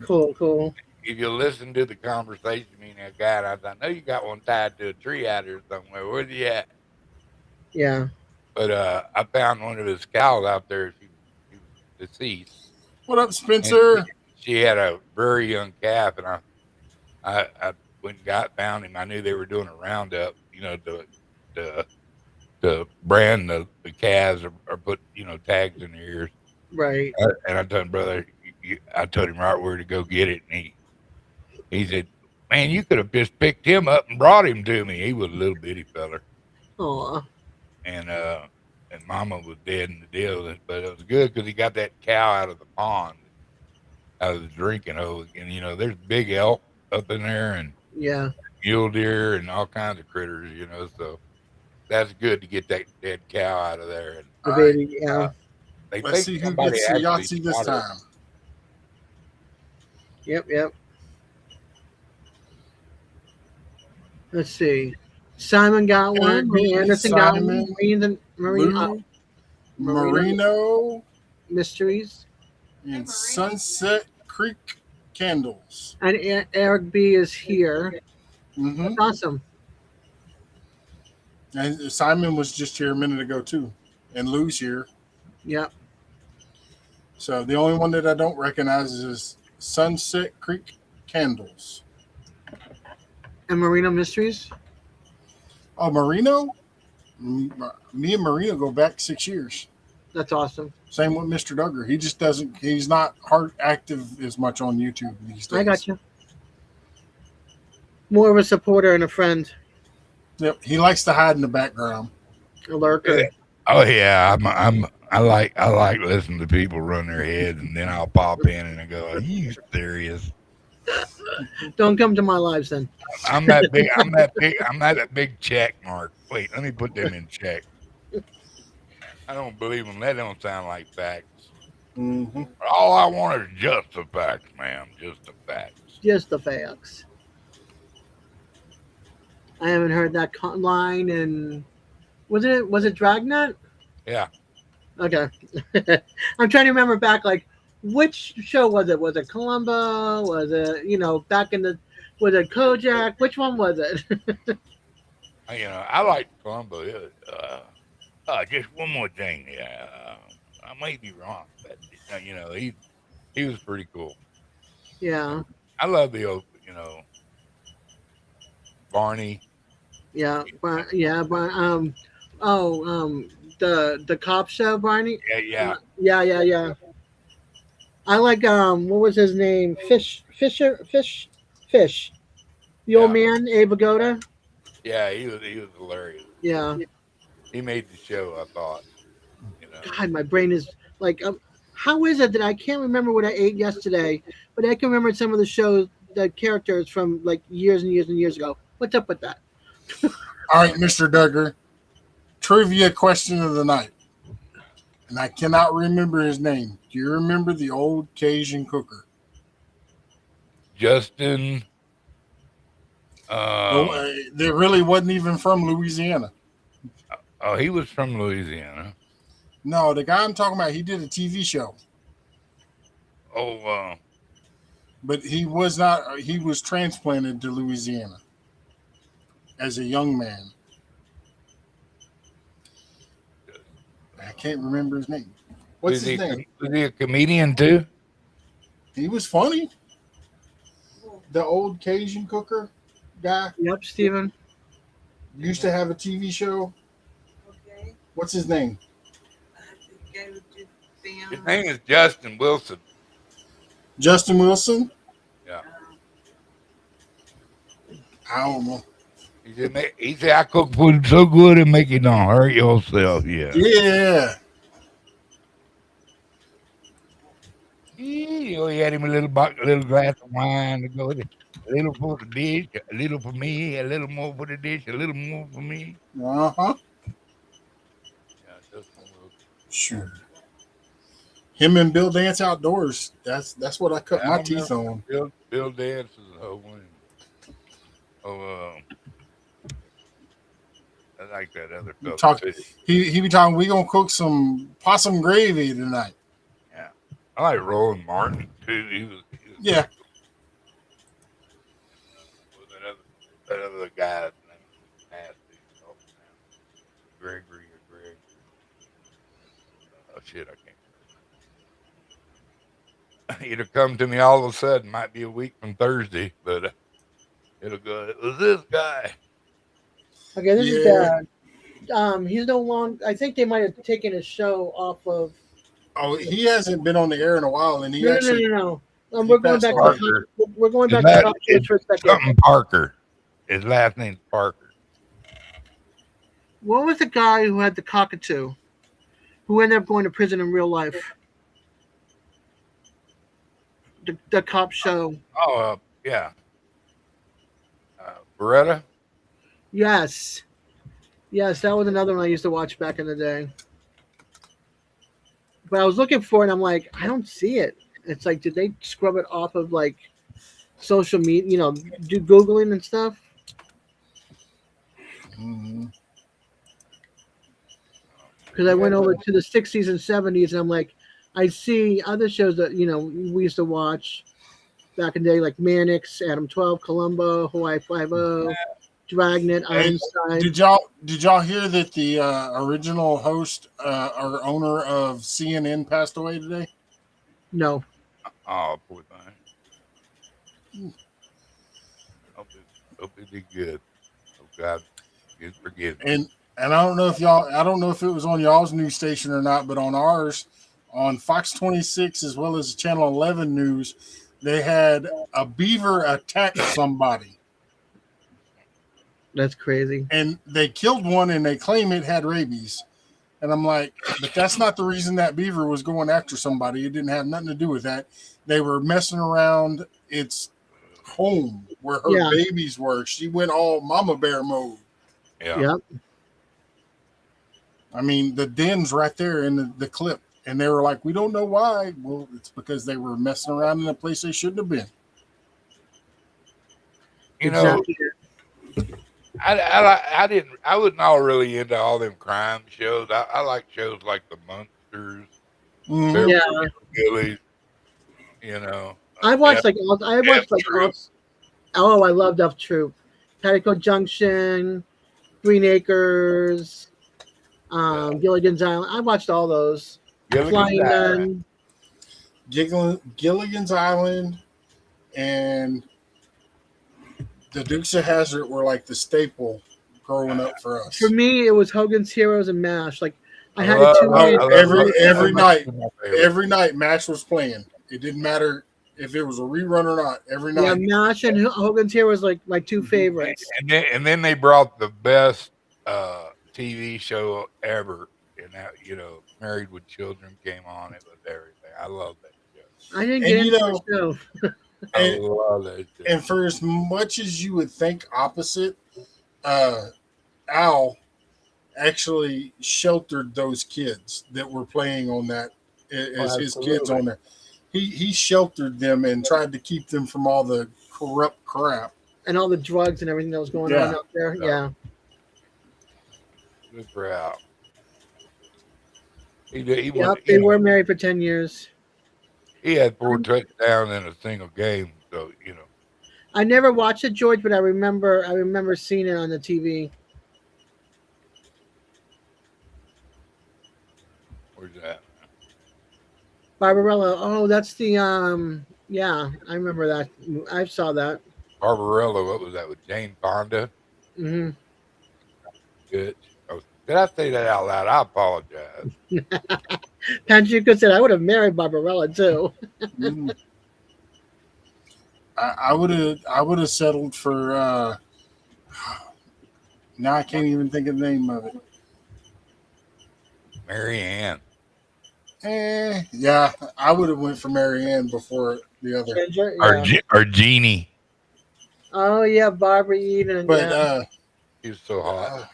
Cool, cool. If you listen to the conversation, me and that guy, and I thought, I know you got one tied to a tree out there somewhere. Where's he at? Yeah. But I found one of his cows out there. She was deceased. What up, Spencer? She had a very young calf, and I went and found him. I knew they were doing a roundup, you know, to brand the calves or put, you know, tags in their ears. Right. And I told him, brother, I told him right where to go get it, and he said, man, you could have just picked him up and brought him to me. He was a little bitty feller, Aw. and Mama was dead in the deal, but it was good because he got that cow out of the pond, out of the drinking hole, and you know, there's big elk up in there, and Yeah. mule deer, and all kinds of critters, you know. So that's good to get that dead cow out of there. And The All right. baby. Yeah. they Let's think see who somebody gets the actually Yahtzee this shot her. time. Yep. Let's see. Simon got one. Ray Anderson got one. Simon, Marine Marino Mysteries. and Sunset Creek Candles. And Eric B is here. Mm-hmm. That's awesome. And Simon was just here a minute ago too, and Lou's here. Yep. So the only one that I don't recognize is Sunset Creek Candles. And Marino Mysteries. Oh, Marino? Me and Marino go back 6 years. That's awesome. Same with Mr. Duggar. He just doesn't, he's not hard active as much on YouTube these days. I got you. More of a supporter and a friend. Yep. He likes to hide in the background. A lurker. Oh yeah, I like listening to people run their heads, and then I'll pop in and I go, "Are you serious?" Don't come to my lives then. I'm that big. I'm that big. I'm not that big check mark. Wait, let me put them in check. I don't believe them. That don't sound like facts. Mm-hmm. All I want is just the facts, ma'am. Just the facts. Just the facts. I haven't heard that line in. Was it Dragnet? Yeah. Okay. I'm trying to remember back, like, which show was it? Was it Columbo? Was it, back in the, was it Kojak? Which one was it? I like Columbo. Just one more thing. Yeah, I might be wrong, but he was pretty cool. Yeah. I love the old, Barney. Yeah. The cop show, Barney? Yeah. Yeah. I like, what was his name? Fish. The old man, Abe Vigoda. Yeah, he was hilarious. Yeah. He made the show, I thought. God, my brain is like, how is it that I can't remember what I ate yesterday, but I can remember some of the shows, the characters from like years and years and years ago. What's up with that? All right, Mr. Duggar. Trivia question of the night. And I cannot remember his name. Do you remember the old Cajun cooker? Justin. That really wasn't even from Louisiana. Oh, he was from Louisiana. No, the guy I'm talking about, he did a TV show. Oh, but he was not. He was transplanted to Louisiana as a young man. I can't remember his name. What's his name? Was he a comedian too? He was funny. The old Cajun cooker guy. Yep, Steven. Used to have a TV show. Okay. What's his name? I have to go to them. His name is Justin Wilson. Justin Wilson? Yeah. I don't know. He said, I cook food so good and make it don't hurt yourself. Yeah. Yeah. He had him a little glass of wine to go with it. A little for the dish, a little for me, a little more for the dish, a little more for me. Uh-huh. Yeah, Justin Wilson. Sure. Him and Bill Dance Outdoors. That's what I cut my teeth on. Bill Dance is a one. I like that other fellow. He be talking, we gonna cook some possum gravy tonight. Yeah. I like Roland Martin too. He was yeah. That other guy nasty. Gregory or Greg. Oh shit, I can't. It'll come to me all of a sudden. Might be a week from Thursday, but it'll go. It was this guy. Okay, this is bad. He's no longer. I think they might have taken his show off of. Oh, he hasn't been on the air in a while, and he No. We're going back to Parker for a second. Something Parker. His last name's Parker. What was the guy who had the cockatoo, who ended up going to prison in real life? The cop show. Oh, yeah. Beretta? Yes, that was another one I used to watch back in the day. But I was looking for it, and I'm like, I don't see it. It's like, did they scrub it off of like social media? Do Googling and stuff. Because I went over to the 60s and 70s, and I'm like, I see other shows that we used to watch back in the day, like Mannix, Adam 12, Columbo, Hawaii 5-0, Dragnet, Einstein. Did y'all hear that the original host or owner of CNN passed away today? No. Oh, poor thing. Hope it be good. Oh God, forgive me. And I don't know if it was on y'all's news station or not, but on ours, on Fox 26 as well as Channel 11 News, they had a beaver attack somebody. That's crazy. And they killed one, and they claim it had rabies. And I'm like, but that's not the reason that beaver was going after somebody. It didn't have nothing to do with that. They were messing around its home where her Yeah. babies were. She went all mama bear mode. Yeah. Yep. I mean, the den's right there in the clip. And they were like, we don't know why. Well, it's because they were messing around in a place they shouldn't have been. You know, Exactly. I wasn't all really into all them crime shows. I like shows like The Munsters, Mhm. Beverly Yeah. Hillbillies, you know. I watched like all, I watched like all, Troop. oh, I loved F Troop, Petticoat Junction, Green Acres, Gilligan's Island. I watched all those. Gilligan's Flying Island. Nun. Gilligan's Island and the Dukes of Hazzard were like the staple growing up for us. For me, it was Hogan's Heroes and MASH. Like I had love- to tune I in love every Hogan's night. Island. My favorite. Every night, MASH was playing. It didn't matter if it was a rerun or not. Every Yeah, night. MASH and Hogan's Heroes like my two favorites. And then they brought the best TV show ever, and that Married with Children came on. It was everything. I love that show. I didn't And get you into know- the show. I And- love that show. And for as much as you would think opposite, Al actually sheltered those kids that were playing on that as his kids absolutely. on there. He sheltered them and tried to keep them from all the corrupt crap. And all the drugs and everything that was going Yeah. on out there. Yeah. Good for Al. He Yep, went, they were married for 10 years. he had 4 touchdowns in a single game, so I never watched it, George, but I remember seeing it on the TV. where's that? Barbarella. Oh, that's the yeah, I remember that. I saw that. Barbarella, what was that with Jane Fonda? Hmm. Good. Oh, did I say that out loud? I apologize. Panchuca said I would have married Barbarella too. Mm. I would have settled for now I can't even think of the name of it. Mary Ann. Yeah, I would have went for Mary Ann before the other. Ginger, Or, yeah. or Jeannie. Oh yeah, Barbara Eden. But Yeah. She was so hot.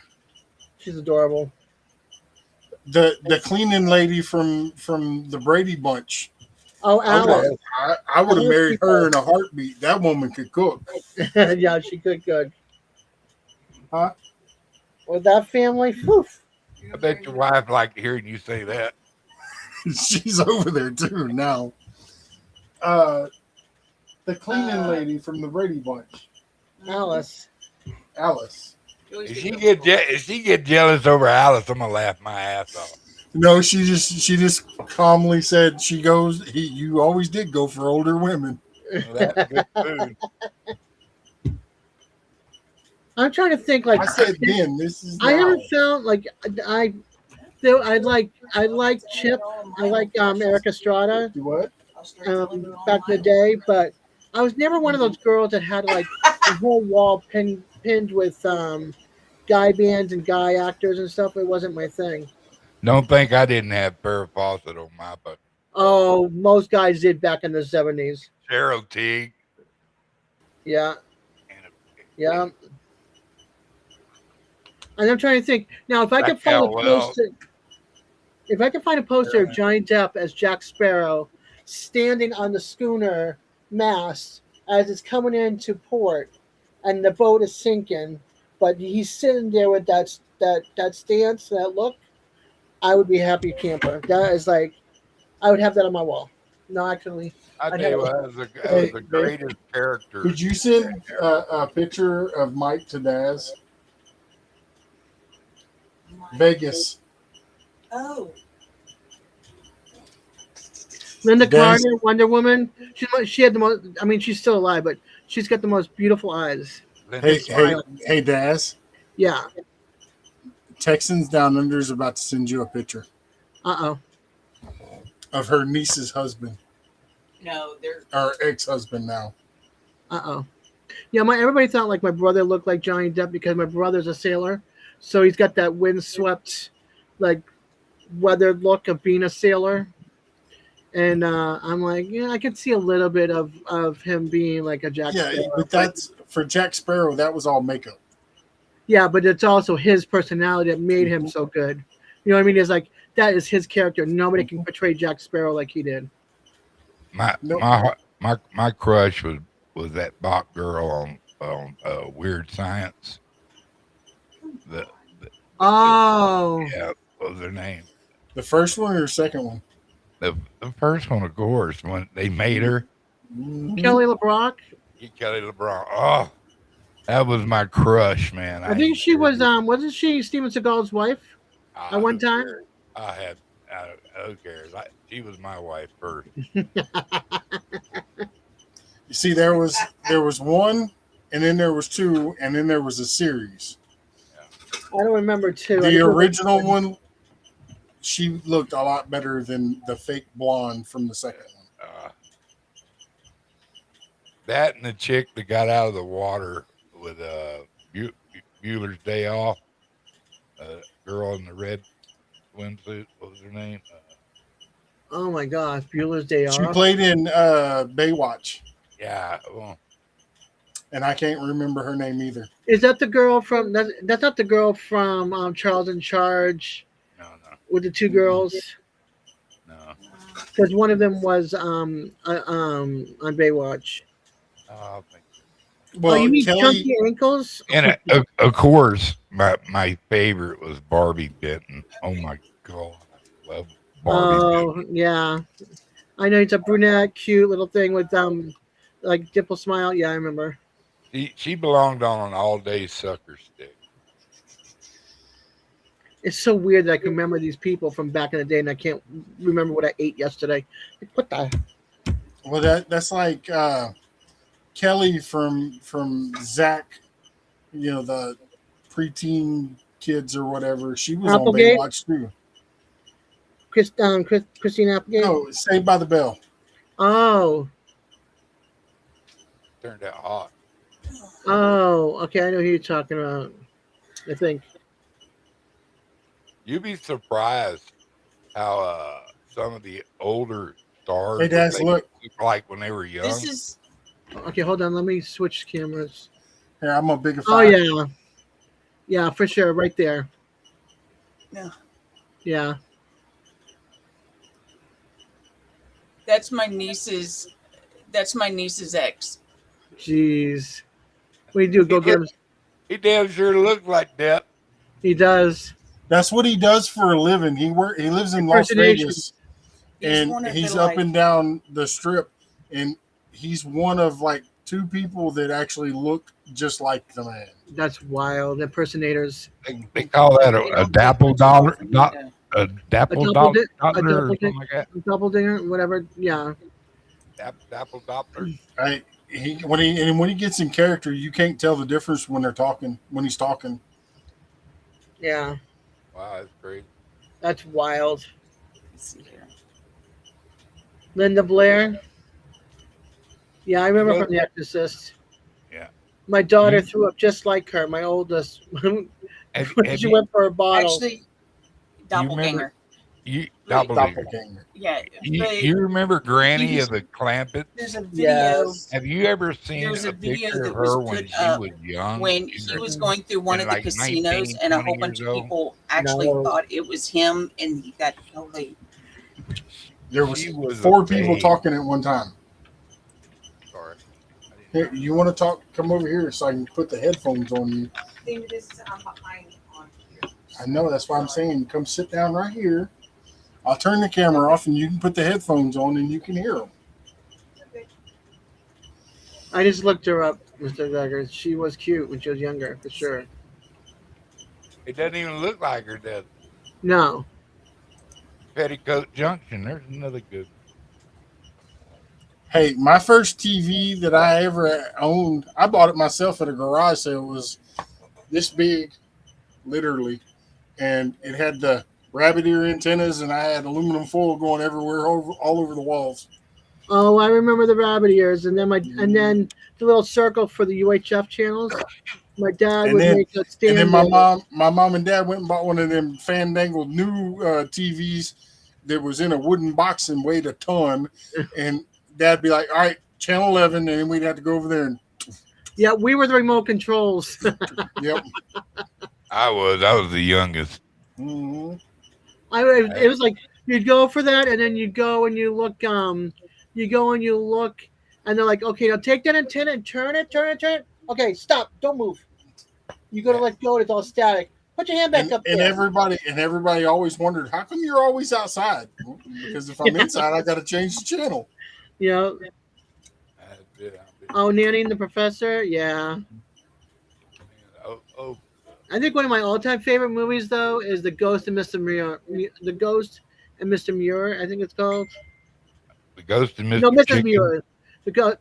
She's adorable. the cleaning lady from the Brady Bunch. Oh, Alice. I would have married her in a heartbeat. That woman could cook. Yeah, she could cook. Huh? With that family, whew. I bet your wife liked hearing you say that. She's over there too now. The cleaning lady from the Brady Bunch, Alice. Alice. If she get jealous over Alice, I'm gonna laugh my ass off. No, she just calmly said she goes. You always did go for older women. Well, that's good food. I'm trying to think. Like I said then. This is I now. haven't found like I like Chip. I like Eric Estrada What? back in the day, but I was never one of those girls that had like the whole wall pinned with guy bands and guy actors and stuff. It wasn't my thing. Don't think I didn't have Farrah Fawcett on my bucket. Oh, most guys did back in the 70s. Cheryl Teague. Yeah, And yeah. And I'm trying to think now if I could find a Raquel Welch. poster. If I could find a poster of Johnny Depp as Jack Sparrow standing on the schooner mast as it's coming into port and the boat is sinking, but he's sitting there with that stance, that look, I would be a happy camper. That is like, I would have that on my wall. No, actually, I I tell you know. what, that was the greatest character. Could you send a picture of Mike to Daz? Vegas. Oh, Linda There's- Carter, Wonder Woman. She had the most. I mean, she's still alive, but she's got the most beautiful eyes. Hey, Daz. Yeah. Texans Down Under is about to send you a picture Oh. of her niece's husband no, they're or ex-husband now. Oh. Yeah, everybody thought like my brother looked like Johnny Depp because my brother's a sailor, so he's got that windswept, like weathered look of being a sailor. And I'm like, yeah, I could see a little bit of him being like a Jack Yeah, Sparrow. but that's for Jack Sparrow. That was all makeup. Yeah, but it's also his personality that made him so good. You know what I mean? It's like that is his character. Nobody can portray Jack Sparrow like he did. My Nope. my crush was that Bach girl on Weird Science. The Oh, yeah, what was her name? The first one or the second one? The first one, of course, when they made her. Mhm. Kelly LeBrock. Kelly LeBron. Oh, that was my crush, man. I think she was wasn't she Steven Seagal's wife at one who time? cares? Who cares? She was my wife first. You see, there was one, and then there was two, and then there was a series. I don't remember two. The original one, she looked a lot better than the fake blonde from the second one. That and the chick that got out of the water with Bueller's Day Off, girl in the red swimsuit. What was her name? Oh my gosh, Bueller's Day She Off. played in Baywatch, Yeah. Well, and I can't remember her name either. Is that the girl from? That's not the girl from Charles in Charge no. with the two girls. Because one of them was on Baywatch. Oh, Well, you mean Kelly, Chunky Ankles? and of course, my favorite was Barbie Benton. Oh my god, I love Barbie. Oh yeah, I know it's a brunette, cute little thing with like dimple smile. Yeah, I remember. She belonged on an all-day sucker stick. It's so weird that I can remember these people from back in the day, and I can't remember what I ate yesterday. Like, what the? well, that's like Kelly from Zach, you know, the preteen kids or whatever. She was Applegate? on Baywatch too. Christine Applegate. No, Saved by the Bell. Oh, Turned out hot. oh, okay. I know who you're talking about. I think. You'd be surprised how some of the older stars Hey, Dad, what they look. like when they were young. This is Okay, hold on. Let me switch cameras. Here, I'm a bigger Oh fan. yeah, yeah, for sure, right there. Yeah. Yeah. that's my niece's ex. Jeez. What do you do? Go get him. He damn sure looked like that. He does. That's what he does for a living. He lives in Las Impersonation. Vegas, He's one and of he's the, up like- and down the strip, and he's one of like two people that actually look just like the man. That's wild. Impersonators. They call that They a don't dapple take much dollar, for me not to- a dapple A dollar, double or di- something like that. Double dinger, whatever. Yeah. Dapple doppler. Right? When he gets in character, you can't tell the difference when he's talking. Yeah. Wow, that's great. That's wild. Let's see here. Linda Blair. Yeah, I remember Well- from The Exorcist. Yeah. My daughter You- threw up just like her, my oldest. when Have she you, went for a bottle. Actually, doppelganger. Doppelganger. Yeah, you but remember Granny you of the Clampets? there's a video Yes. Have you ever seen There's a a video picture of that was her when put she up was young? when In he her- was going through one in of the like casinos, 19, and a 20 whole bunch of years old? people actually No. thought it was him, and he got totally. There was She was a 4 people babe. talking at one time. Sorry. Here, you want to talk? Come over here so I can put the headphones on you. I'm behind on here. I know, that's why I'm saying come sit down right here. I'll turn the camera off and you can put the headphones on and you can hear them. I just looked her up, Mr. Duggar. She was cute when she was younger, for sure. It doesn't even look like her, does it? No. Petticoat Junction. There's another good. Hey, my first TV that I ever owned, I bought it myself at a garage sale. It was this big, literally, and it had the rabbit ear antennas, and I had aluminum foil going everywhere, all over the walls. Oh, I remember the rabbit ears, and then the little circle for the UHF channels. My dad And would then- make a stand. And then there. my mom and dad went and bought one of them fandangled new TVs that was in a wooden box and weighed a ton, and Dad'd be like, "All right, channel 11," and then we'd have to go over there and Yeah, we were the remote controls. yep. I was the youngest. hmm It was like you'd go for that, and then you go and you look. You go and you look, and they're like, "Okay, now take that antenna and turn it, turn it, turn it. Okay, stop, don't move. You got to let go. It's all static. Put your hand back up And there." everybody always wondered, how come you're always outside? Well, because if I'm inside, I got to change the channel. You know, oh, Nanny and the Professor. Yeah, Oh, I think one of my all-time favorite movies though is The Ghost and Mr. Muir. The Ghost and Mr. Muir, I think it's called. the Ghost and No, Mr. Mrs. Chicken. Muir. The Ghost.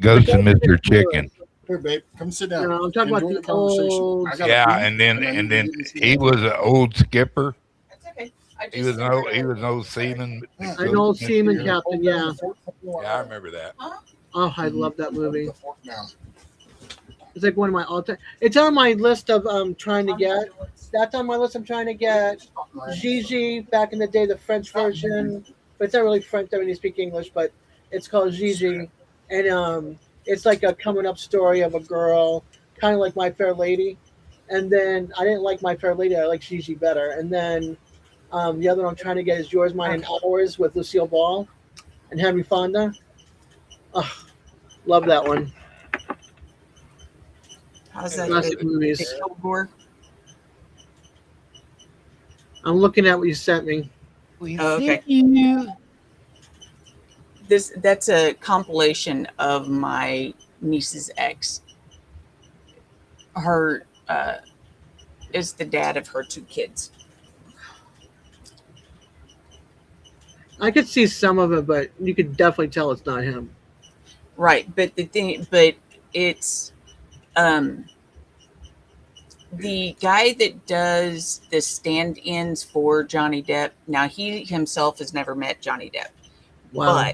Ghost and Ghost Mr. Mr. Muir. Chicken. Here, babe, come sit down. No, I'm talking about Enjoy the the conversation. old. I gotta Yeah, pee, and then I need to get this he in. was an old skipper. That's okay. He was an old seaman. Yeah. An old seaman Here, captain. hold down Yeah. the fork. Yeah, I remember that. Oh, I love that movie. Hold the fork down. It's like one of my all-time. It's on my list of trying to get. That's on my list. I'm trying to get Gigi back in the day, the French version, but it's not really French. I mean, they speak English, but it's called Gigi, and it's like a coming up story of a girl, kind of like My Fair Lady. And then I didn't like My Fair Lady. I like Gigi better. And then the other one I'm trying to get is Yours, Mine, and Ours with Lucille Ball and Henry Fonda. Oh, love that one. How's that? Classic movies. Kilgore? I'm looking at what you sent me. Oh, okay. That's a compilation of my niece's ex. Her is the dad of her two kids. I could see some of it, but you could definitely tell it's not him. Right, but it's the guy that does the stand-ins for Johnny Depp. Now he himself has never met Johnny Depp, Wow.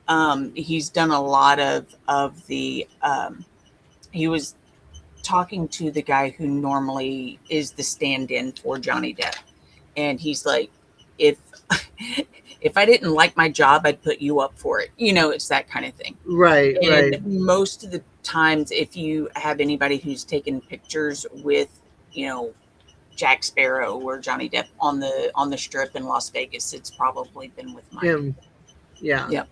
but he's done a lot of the. He was talking to the guy who normally is the stand-in for Johnny Depp, and he's like, if I didn't like my job, I'd put you up for it. You know, it's that kind of thing. Right, And right. most of the times, if you have anybody who's taken pictures with, you know, Jack Sparrow or Johnny Depp on the strip in Las Vegas, it's probably been with Mike. Him. Yeah. Yep.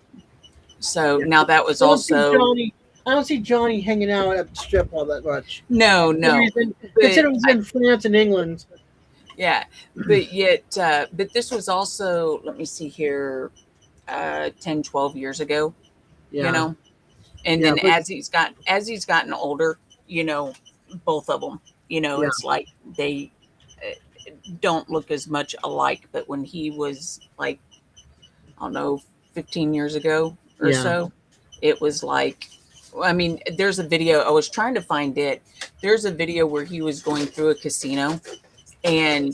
So now that was I don't see also I don't see Johnny hanging out at the strip all that much. no. Considering he's in France and England. Yeah, but yet, but this was also, let me see here, 10, 12 years ago, Yeah. you know, and Yeah, then but- as he's gotten older, you know, both of them, you know, Yeah. it's like they don't look as much alike, but when he was like, I don't know, 15 years ago or Yeah. so, it was like, I mean, there's a video, I was trying to find it. There's a video where he was going through a casino and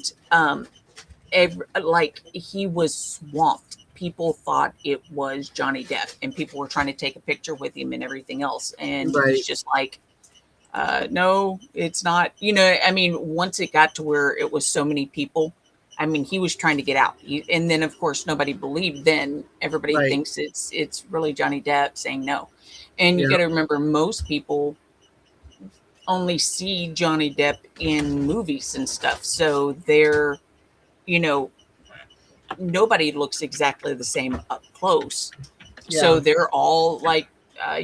like he was swamped. People thought it was Johnny Depp and people were trying to take a picture with him and everything else. And Right. he's just like, no, it's not. You know, I mean, once it got to where it was so many people, I mean, he was trying to get out. And then, of course, nobody believed. Then everybody Right. thinks it's really Johnny Depp saying no. And you Yeah. got to remember, most people only see Johnny Depp in movies and stuff. So they're, you know, nobody looks exactly the same up close. So Yeah. they're all like,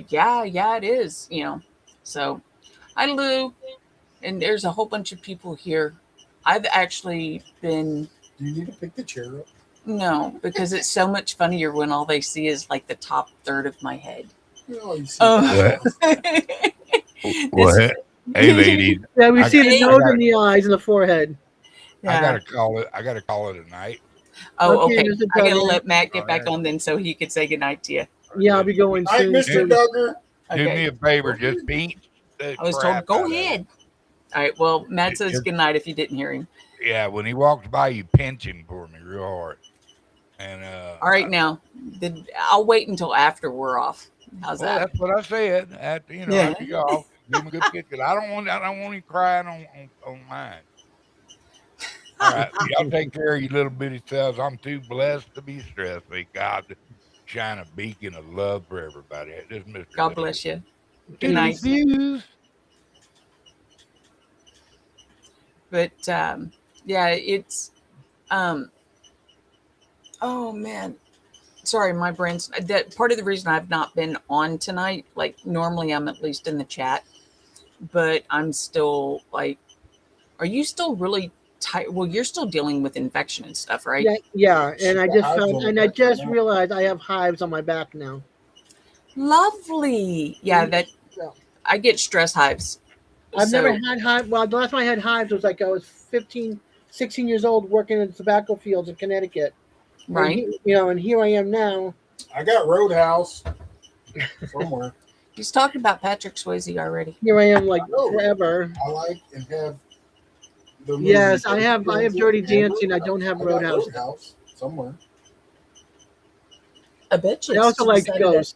yeah, it is, you know. So hi, Lou. And there's a whole bunch of people here. I've actually been, Do you need to pick the chair up? no, because it's so much funnier when all they see is like the top third of my head. No, you see Oh. that. Well, hey, ladies, Yeah, we I see got- the I nose got- and the eyes and the forehead. I gotta call it a night. Oh, Okay, okay. Mr. I gotta Dudley. let Matt get All back right. on then so he could say goodnight to you. Yeah, I'll be going Hi, soon. Mr. too. Duggar. Do me Okay. a favor, just beat the I was told, crap out go of him. ahead. All right. Well, Matt says Just- goodnight if you didn't hear him. Yeah, when he walks by, you pinch him for me real hard. And All right, now I'll wait until after we're off. How's well, that? that's what I said. After Yeah. after y'all, give him a good kick. 'Cause I don't want him crying on mine. All right. Y'all take care of your little bitty selves. I'm too blessed to be stressed. May God shine a beacon of love for everybody. This is Mr. God W. bless you. Good Toodaloo night. views. But yeah, it's oh man. Sorry, my brain's that part of the reason I've not been on tonight. Like normally I'm at least in the chat, but I'm still like, are you still really tight? Well, you're still dealing with infection and stuff, right? Yeah, and She I got just hives found, on her and I back just now. realized I have hives on my back now. Lovely. Yeah, that Yeah. I get stress hives. I've never So had hives. Well, the last time I had hives was like I was 15, 16 years old working in tobacco fields in Connecticut. And right. and here I am now. I got Roadhouse somewhere. He's talking about Patrick Swayze already. Here I am like I know. forever. I like and have the movie. Yes, I have Dirty and Dancing. I don't have I got Roadhouse. Roadhouse somewhere. I bet you I it's also like decided Ghost.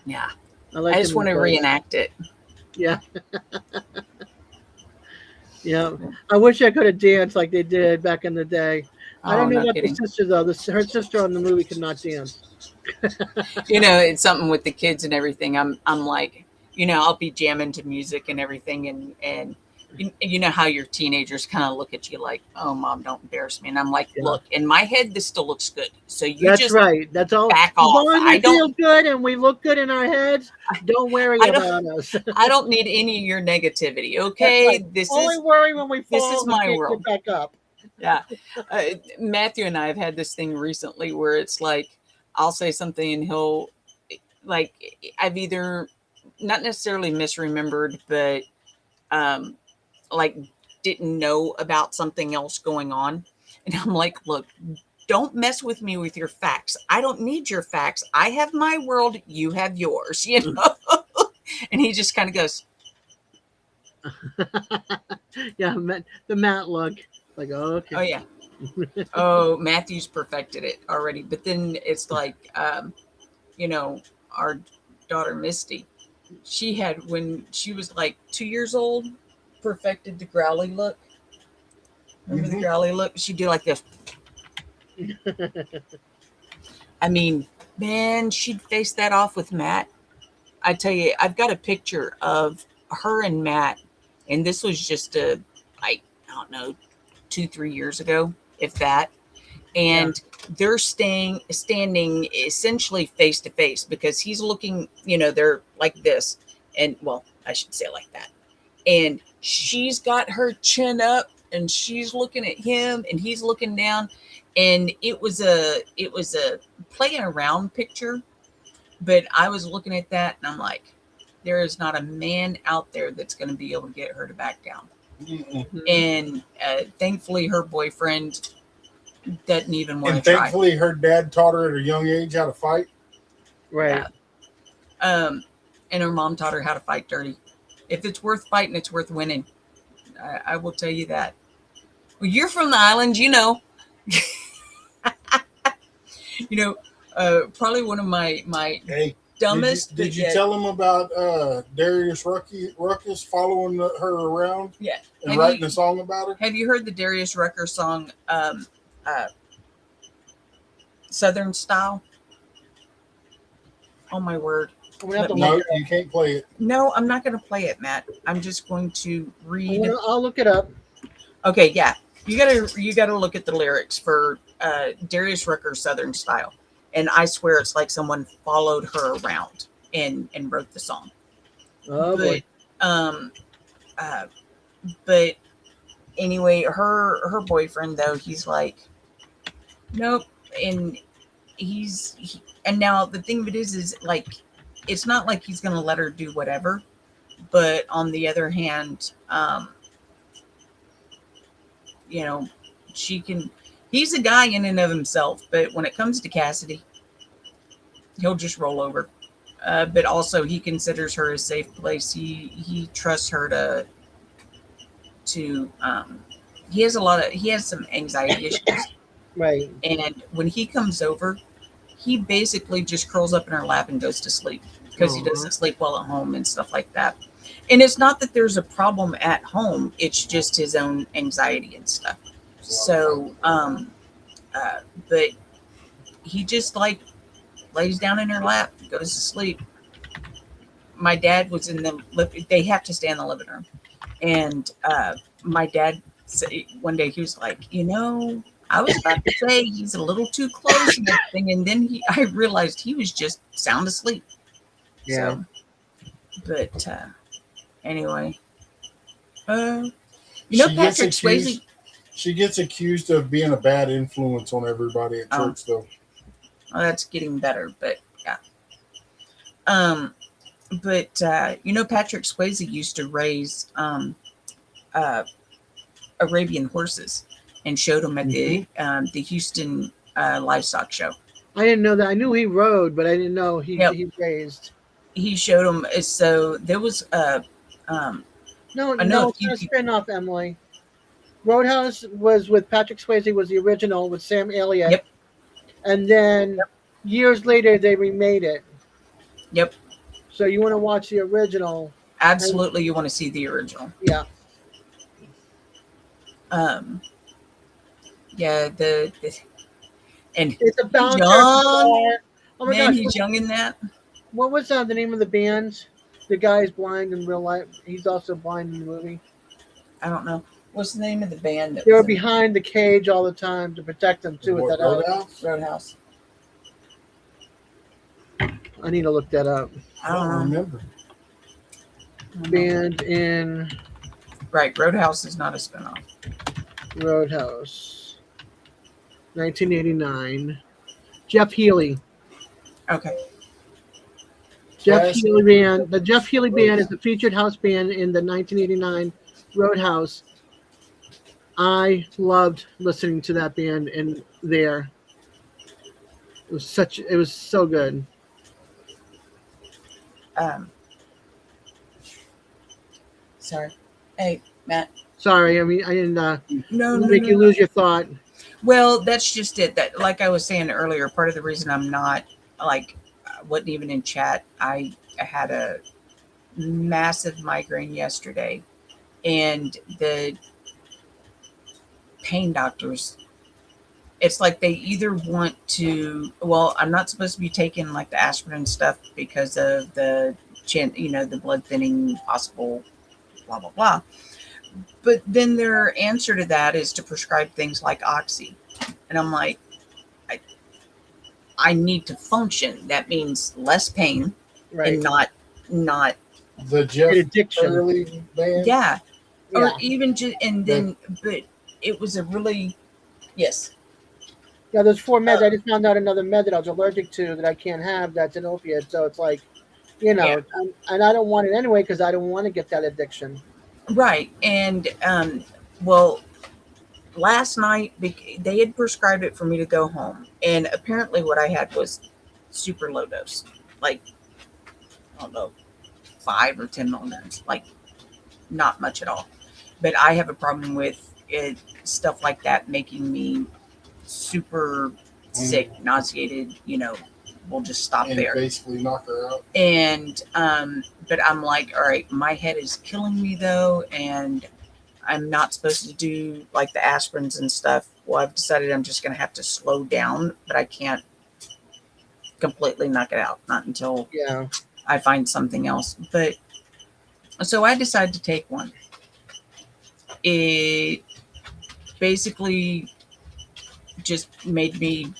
Yeah. I like I just him want to in Ghost. reenact it. Yeah. Yeah. I wish I could have danced like they did back in the day. I Oh, don't know no about kidding. the sister though. Her sister on the movie could not dance. You know, it's something with the kids and everything. I'm like, you know, I'll be jamming to music and everything, and you know how your teenagers kind of look at you like, oh, mom, don't embarrass me. And I'm like, Yeah. look, in my head, this still looks good. So you That's just right. That's all. back As off. long as I we feel don't, good and we look good in our heads, don't worry I don't, about us. I don't need any of your negativity. That's Okay, right. this Only is worry when we this fall is and my can't world. get back up. Yeah. Matthew and I have had this thing recently where it's like I'll say something and he'll like I've either not necessarily misremembered, but like didn't know about something else going on. And I'm like, look, don't mess with me with your facts. I don't need your facts. I have my world, you have yours, you know? And he just kind of goes, Yeah, the Matt look. Like, oh, okay. oh yeah. Oh, Matthew's perfected it already. But then it's like, you know, our daughter Misty, she had when she was like 2 years old, perfected the growly look. Remember the growly look? She'd do like this. I mean, man, she'd face that off with Matt. I tell you, I've got a picture of her and Matt, and this was just I don't know, 2-3 years ago, if that. And they're standing essentially face to face because he's looking, you know, they're like this, and well, I should say like that. And she's got her chin up, and she's looking at him, and he's looking down, and it was a playing around picture. But I was looking at that and I'm like, there is not a man out there that's going to be able to get her to back down. And thankfully her boyfriend doesn't even want And to try. thankfully, her dad taught her at a young age how to fight. Right. Yeah. And her mom taught her how to fight dirty. If it's worth fighting, it's worth winning. I will tell you that. Well, you're from the island, you know. You know, probably one of my Hey, dumbest. Did you tell him about Darius Ruckus following her around? Yeah. And writing a song about her? Have you heard the Darius Rucker song, Southern Style? Oh my word. No, you can't play it. No, I'm not going to play it, Matt. I'm just going to read. I'll look it up. Okay, yeah. You gotta look at the lyrics for Darius Rucker's Southern Style. And I swear it's like someone followed her around and wrote the song. Oh boy. But anyway, her boyfriend though, he's like, nope. And and now the thing of it is like, it's not like he's going to let her do whatever, but on the other hand, you know, he's a guy in and of himself, but when it comes to Cassidy, he'll just roll over. But also he considers her a safe place. He trusts her to he has some anxiety issues. Right. And when he comes over, he basically just curls up in her lap and goes to sleep because he doesn't sleep well at home and stuff like that. And it's not that there's a problem at home; it's just his own anxiety and stuff. So, but he just like lays down in her lap, goes to sleep. My dad was in the they have to stay in the living room, and my dad said one day he was like, I was about to say he's a little too close and everything, and then I realized he was just sound asleep. Yeah. So, but anyway, She gets Patrick Swayze. accused- She gets accused of being a bad influence on everybody at church, though. Oh, that's getting better, but yeah. But Patrick Swayze used to raise Arabian horses and showed them at the Houston livestock show. I didn't know that. I knew he rode, but I didn't know he raised. He showed them. So there was No, I know it's not a spin-off, Emily. Roadhouse was with Patrick Swayze, was the original with Sam Elliott. Yep. And then years later, they remade it. Yep. So you want to watch the original? Absolutely, you want to see the original. Yeah. Yeah. And it's about young. Oh my Man, gosh! he's young in that. What was the name of the band? The guy's blind in real life. He's also blind in the movie. I don't know. What's the name of the band? They were behind the cage all the time to protect them too. With that Roadhouse. I need to look that up. I don't remember. Band in Roadhouse is not a spinoff. Roadhouse, 1989. Jeff Healey. Okay. Jeff Healey Band. The Jeff Healey Band is the featured house band in the 1989 Roadhouse. I loved listening to that band in there. It was so good. Sorry. Hey, Matt. Sorry, I mean I didn't no, make you lose your thought. Well, that's just it. That, like I was saying earlier, part of the reason I'm not wasn't even in chat. I had a massive migraine yesterday, and the pain doctors, it's like they either want to. Well, I'm not supposed to be taking like the aspirin and stuff because of the the blood thinning possible, blah blah blah. But then their answer to that is to prescribe things like Oxy. And I'm like, I need to function. That means less pain and not the Jeff addiction. Early band. Yeah. Or even just, and then, but it was a really, yes. Yeah, there's 4 meds. I just found out another med that I was allergic to that I can't have. That's an opiate. So it's like, and I don't want it anyway because I don't want to get that addiction. Right. And, well, last night they had prescribed it for me to go home. And apparently what I had was super low dose, like, I don't know, 5 or 10 milligrams, like not much at all. But I have a problem with it, stuff like that making me super sick, nauseated, we'll just stop and there. Basically knock her out. And but I'm like, all right, my head is killing me though, and I'm not supposed to do like the aspirins and stuff. Well, I've decided I'm just gonna have to slow down, but I can't completely knock it out, not until I find something else. But so I decided to take one. It basically just made me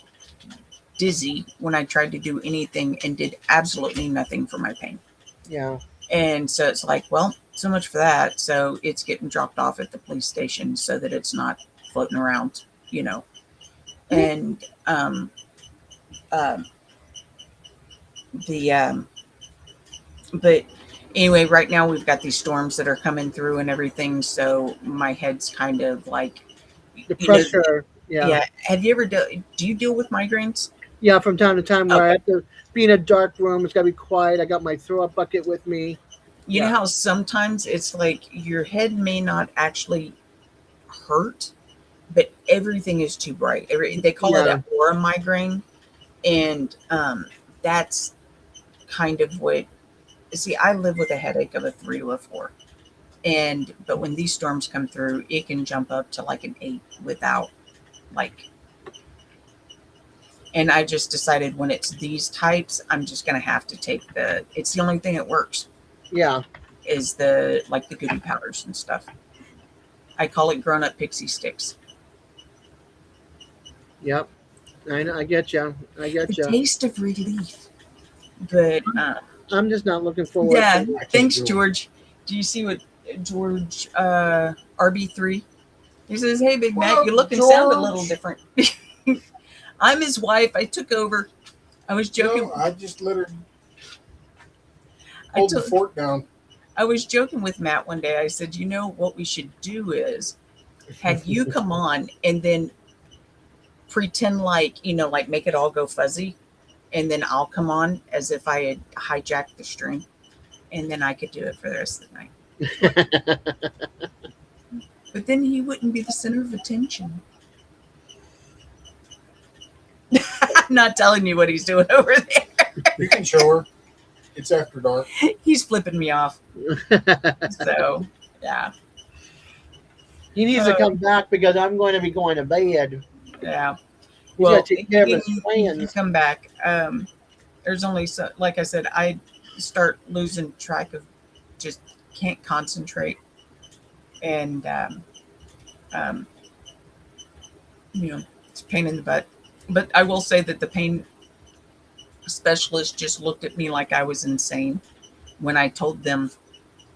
dizzy when I tried to do anything and did absolutely nothing for my pain. Yeah. And so it's like, well, so much for that. So it's getting dropped off at the police station so that it's not floating around, And but anyway, right now we've got these storms that are coming through and everything. So my head's kind of like the pressure. Yeah. Have you ever do you deal with migraines? Yeah, from time to time where I have to be in a dark room. It's got to be quiet. I got my throw up bucket with me. You know how sometimes it's like your head may not actually hurt, but everything is too bright. They call it an aura migraine. And that's kind of what. See, I live with a headache of a 3 to a 4, but when these storms come through, it can jump up to like an 8 without like. And I just decided when it's these types, I'm just gonna have to take the. It's the only thing that works Yeah. is the goody powders and stuff. I call it grown up pixie sticks. Yep. I know. I get you. I get The you. taste of relief. But I'm just not looking forward. yeah, to thanks, do it. George. Do you see what George RB3? He says, "Hey, Big Mac, What up, you look and sound a George? little different." I'm his wife. I took over. I was joking. No, I just let her I, hold the took, fort down. I was joking with Matt one day. I said, "You know what we should do is have you come on and then pretend like like make it all go fuzzy, and then I'll come on as if I had hijacked the stream, and then I could do it for the rest of the night." But then he wouldn't be the center of attention. I'm not telling you what he's doing over there. You can show her. It's after dark. He's flipping me off. So, yeah. He needs to come back because I'm going to be going to bed. Yeah. He's got to take care of his he plans. come back. There's only so, like I said, I start losing track of, just can't concentrate, and it's a pain in the butt. But I will say that the pain specialist just looked at me like I was insane when I told them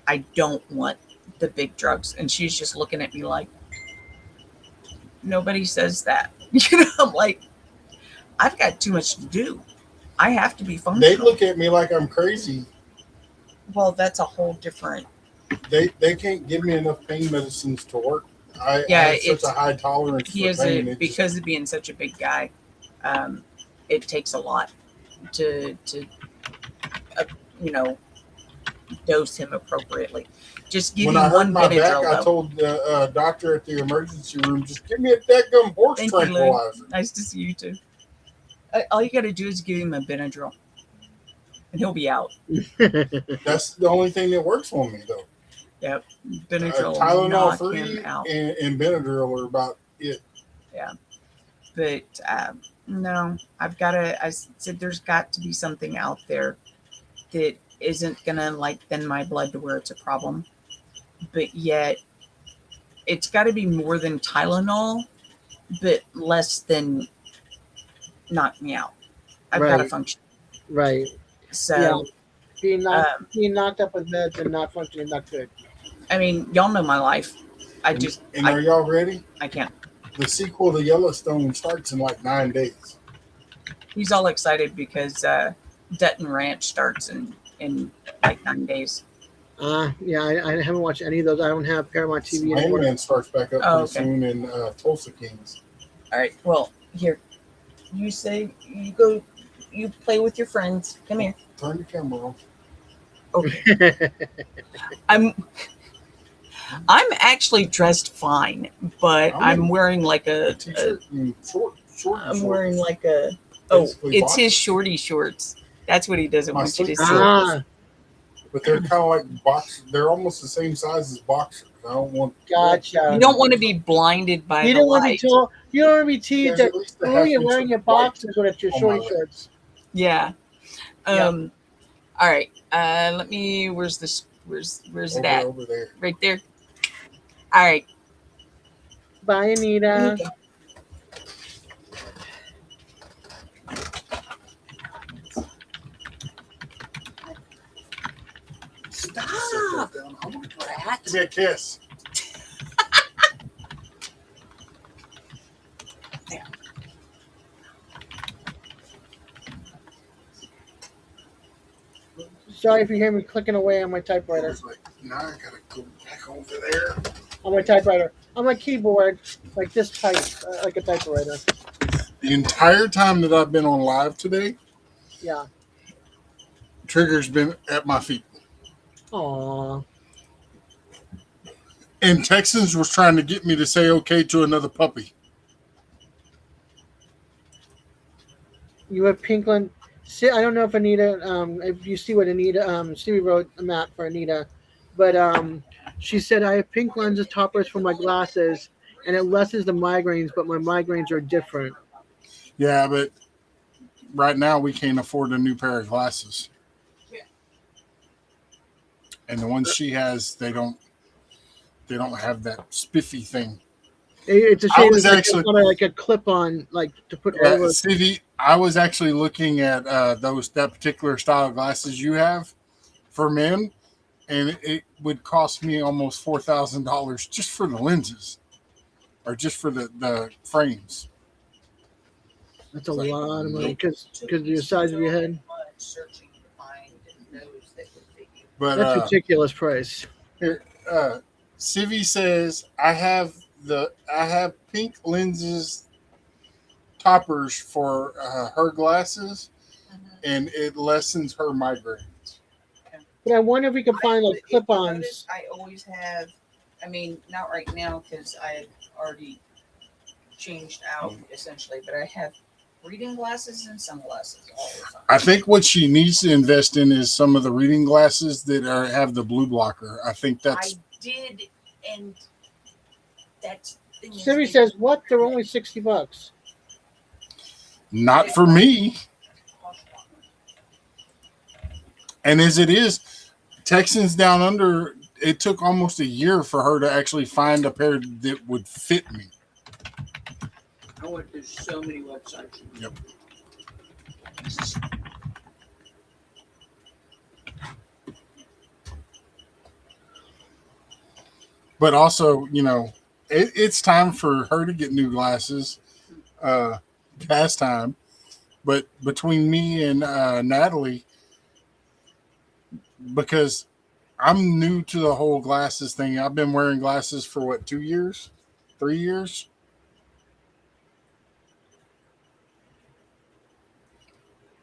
I don't want the big drugs, and she's just looking at me like, nobody says that. I'm like, I've got too much to do. I have to be functional. They look at me like I'm crazy. Well, that's a whole different. They can't give me enough pain medicines to work. I have such a high tolerance He for is pain. because of being such a big guy. It takes a lot to dose him appropriately. Just give when him I hurt one my back, Benadryl. I told the doctor at the emergency room, just give me a dadgum horse Thank you, Lou. tranquilizer. Nice to see you too. All you got to do is give him a Benadryl, and he'll be out. That's the only thing that works on me, though. Yep, Benadryl will Tylenol knock free him out. and Benadryl are about it. Yeah, but no, I said there's got to be something out there that isn't gonna thin my blood to where it's a problem, but yet it's got to be more than Tylenol, but less than knock me out. I've got to Right. function. Right. So Being knocked up with meds and not functioning, not good. I mean, y'all know my life. And are y'all ready? I can't. The sequel to Yellowstone starts in like 9 days. He's all excited because Dutton Ranch starts in like 9 days. Yeah, I haven't watched any of those. I don't have Paramount TV anymore. Landman starts back up Oh, pretty soon in Tulsa Kings. All right. Well, here, you say you go, you play with your friends. Come here. Turn the camera on. Okay. I'm actually dressed fine, but I'm wearing like a T-shirt and short. I'm shorts. wearing like a Basically it's boxers. his shorty shorts. That's what he doesn't My want you to see. sister- But they're kind of like boxers. They're almost the same size as boxers. I don't want. Gotcha. You don't want to be blinded by You the don't want to be light. told. You don't want to be teased There's that at least a oh, half you're inch wearing of your white boxers when it's your on shorty my leg. shorts. Yeah. Yeah. All right. Let me. Where's this? Where's it at? Over there. Right there. All right. Bye, Anita. Okay. Stop, brat. Give me a kiss. Sorry if you hear me clicking away on my typewriter. It's like, now I gotta go back over there. On my typewriter. On my keyboard, like this type, like a typewriter. The entire time that I've been on live today, Yeah. Trigger's been at my feet. Aw. And Texans was trying to get me to say okay to another puppy. You have Pinkland. See, I don't know if Anita, if you see what Anita, Stevie wrote a map for Anita, but she said I have pink lenses toppers for my glasses, and it lessens the migraines, but my migraines are different. Yeah, but right now we can't afford a new pair of glasses, and the ones she has, they don't have that spiffy thing. It's a I shame was it's actually, not like a clip on, like to put yeah, over. Stevie, I was actually looking at that particular style of glasses you have for men, and it would cost me almost $4,000 just for the lenses, or just for the frames. That's a So, lot of money nope. because of the size of your head. Searching to find those that would fit you. But That's ridiculous price. here, Civi says I have pink lenses toppers for her glasses, and it lessens her migraines. But I wonder if we could find like If you clip-ons. notice, I always have. I mean, not right now because I had already changed out essentially, but I have reading glasses and sunglasses all the time. I think what she needs to invest in is some of the reading glasses that have the blue blocker. I think that's I did, and that's the thing is Siri they- says, "What? They're only $60." not for me. And as it is, Texans Down Under, it took almost a year for her to actually find a pair that would fit me. I went to so many websites. Yep. But also, it's time for her to get new glasses. Past time. But between me and Natalie, because I'm new to the whole glasses thing. I've been wearing glasses for what, 2 years? 3 years?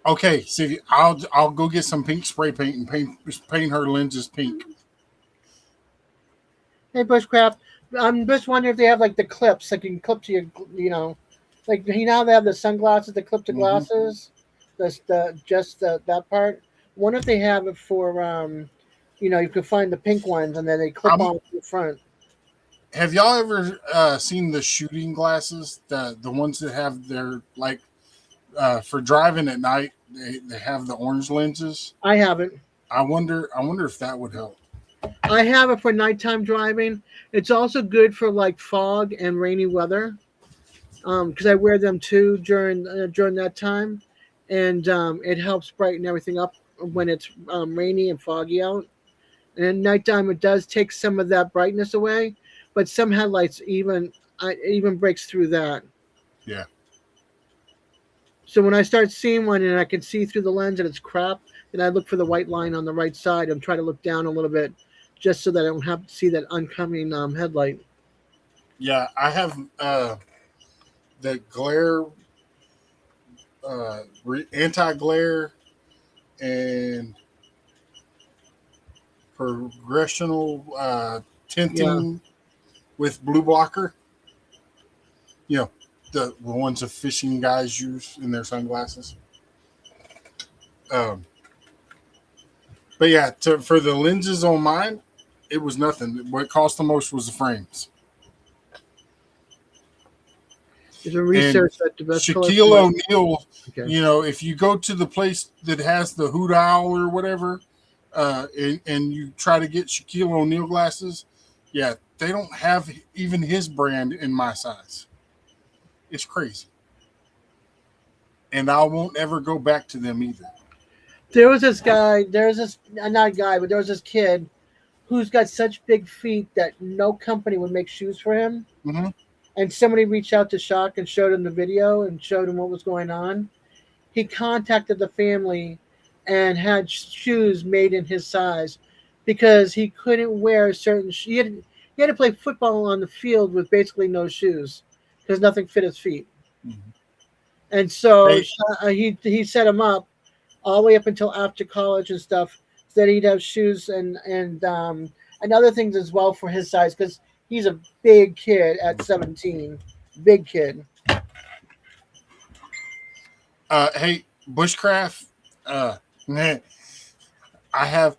Okay, see, I'll go get some pink spray paint and paint her lenses pink. Hey, Bushcraft, I'm just wondering if they have like the clips, like you can clip to your, like they have the sunglasses, the clip to glasses, that part. Wonder if they have it for, you can find the pink ones and then they clip on to the front. Have y'all ever seen the shooting glasses, the ones that have their like for driving at night? They have the orange lenses. I haven't. I wonder if that would help. I have it for nighttime driving. It's also good for like fog and rainy weather, because I wear them too during that time, and it helps brighten everything up when it's rainy and foggy out. And at nighttime, it does take some of that brightness away, but some headlights even breaks through that. Yeah. So when I start seeing one and I can see through the lens and it's crap, then I look for the white line on the right side and try to look down a little bit, just so that I don't have to see that oncoming headlight. Yeah, I have the glare, anti-glare, and progressional tinting with blue blocker. The ones the fishing guys use in their sunglasses. But yeah, for the lenses on mine, it was nothing. What cost the most was the frames. There's a research that the best Shaquille O'Neal, Okay. if you go to the place that has the Hoot Owl or whatever, and you try to get Shaquille O'Neal glasses, yeah, they don't have even his brand in my size. It's crazy. And I won't ever go back to them either. There was this guy, not guy, but there was this kid who's got such big feet that no company would make shoes for him. Mm-hmm. And somebody reached out to Shock and showed him the video and showed him what was going on. He contacted the family and had shoes made in his size because he couldn't wear certain he had to play football on the field with basically no shoes because nothing fit his feet. Mm-hmm. And so he set him up all the way up until after college and stuff, so that he'd have shoes and other things as well for his size, because he's a big kid at 17. Big kid. Hey, Bushcraft, I have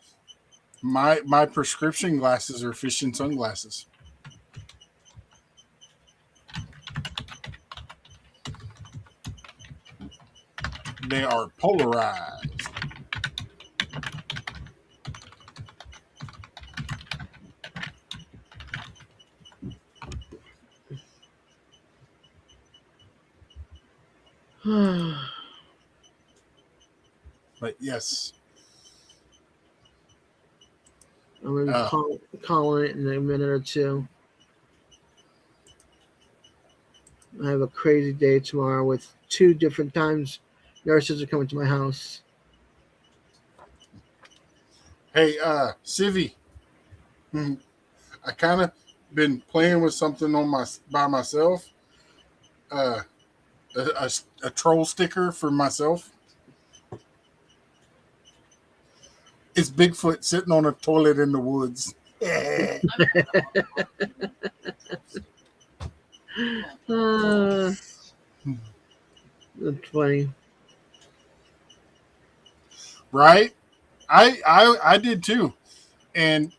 my prescription glasses are fishing sunglasses. They are polarized. But yes, I'm gonna be Uh. calling it in a minute or two. I have a crazy day tomorrow with 2 different times. Nurses are coming to my house. hey, Civi, I kind of been playing with something on by myself. Uh, a troll sticker for myself. It's Bigfoot sitting on a toilet in the woods. Uh, that's funny. Right? I did too. And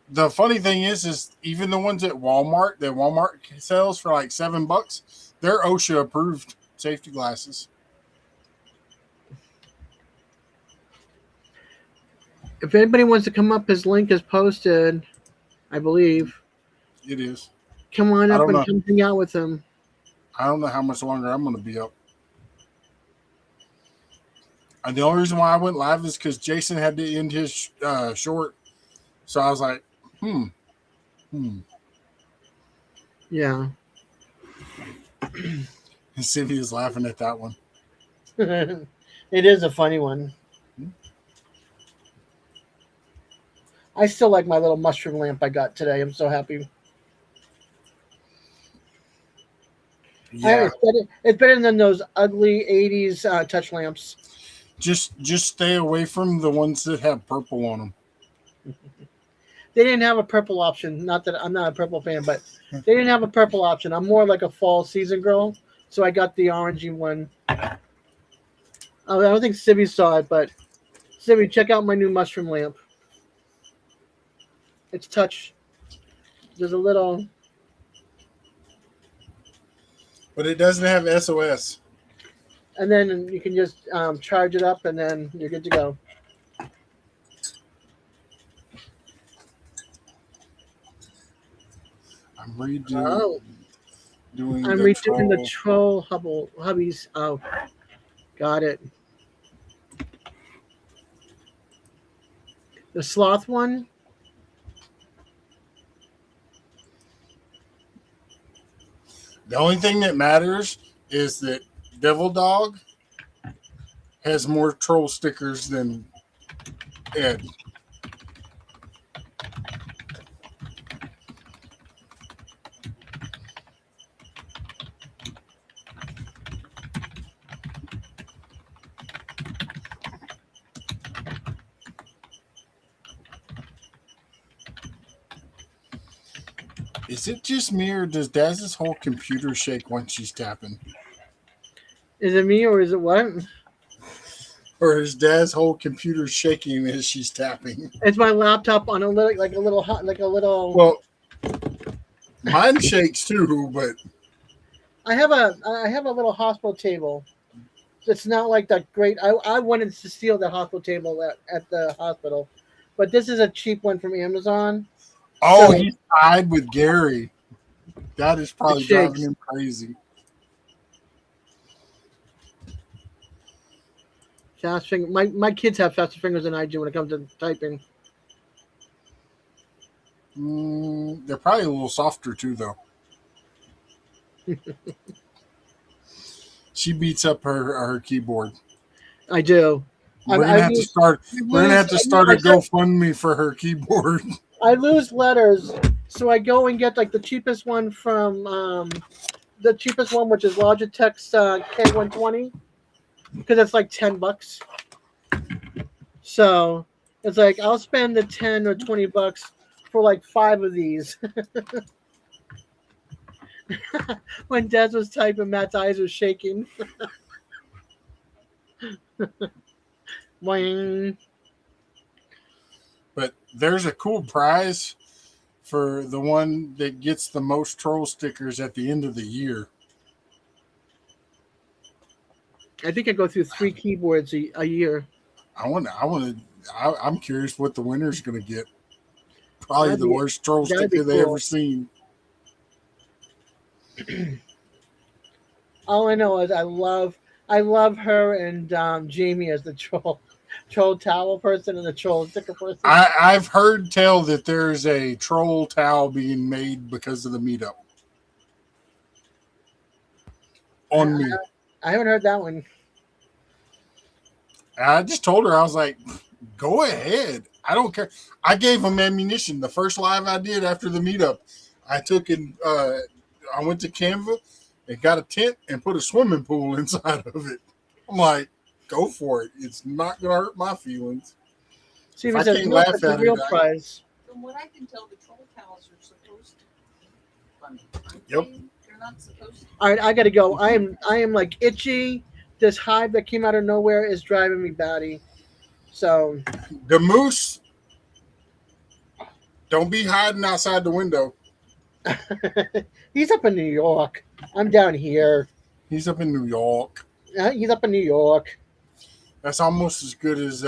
the funny thing is even the ones at Walmart that Walmart sells for like $7, they're OSHA approved safety glasses. If anybody wants to come up, his link is posted, I believe. It is. Come on I up don't and know. come hang out with him. I don't know how much longer I'm going to be up. And the only reason why I went live is because Jason had to end his short. So I was like, Yeah. And Sylvia was laughing at that one. It is a funny one. I still like my little mushroom lamp I got today. I'm so happy. Yeah. It's better than those ugly 80s touch lamps. Just stay away from the ones that have purple on them. They didn't have a purple option. Not that I'm not a purple fan, but they didn't have a purple option. I'm more like a fall season girl, so I got the orangey one. I don't think Sibby saw it, but Sibby, check out my new mushroom lamp. It's touch. There's a little. But it doesn't have SOS. And then you can just charge it up, and then you're good to go. I'm redoing I'm redoing the troll hubbies. Oh, got it. The sloth one. The only thing that matters is that Devil Dog has more troll stickers than Ed. Is it just me or does Daz's whole computer shake when she's tapping? Is it me or is it what? Or is Daz's whole computer shaking as she's tapping? It's my laptop on a little. Well, mine shakes too, but I have a little hospital table. It's not like that great. I wanted to steal the hospital table at the hospital, but this is a cheap one from Amazon. So, he's tied with Gary. That is probably driving him crazy. Fast finger. My kids have faster fingers than I do when it comes to typing. They're probably a little softer too, though. She beats up her keyboard. I do. We're gonna have to start a GoFundMe for her keyboard. I lose letters, so I go and get like the cheapest one from the cheapest one, which is Logitech's K120, because it's like $10. So it's like I'll spend the $10 or $20 for like 5 of these. When Des was typing, Matt's eyes were shaking. Boing. But there's a cool prize for the one that gets the most troll stickers at the end of the year. I think I go through 3 keyboards a year. I'm curious what the winner's going to get. Probably That'd the be- worst troll that'd be sticker they cool. ever seen. All I know is I love her and Jamie as the troll towel person and the troll sticker person. I've heard tell that there's a troll towel being made because of the meetup. On me. I haven't heard that one. I just told her, I was like, go ahead. I don't care. I gave them ammunition. The first live I did after the meetup, I took and I went to Canva and got a tent and put a swimming pool inside of it. I'm like, go for it. It's not going to hurt my feelings. Steven I says, can't no, laugh that's a at real it, prize. From what I can tell, the troll towels are supposed to be funny. aren't Yep. they? They're not supposed to. All right, I gotta go. I am like itchy. This hive that came out of nowhere is driving me batty. So The moose, don't be hiding outside the window. he's up in New York. I'm down here. He's up in New York. He's up in New York. That's almost as good as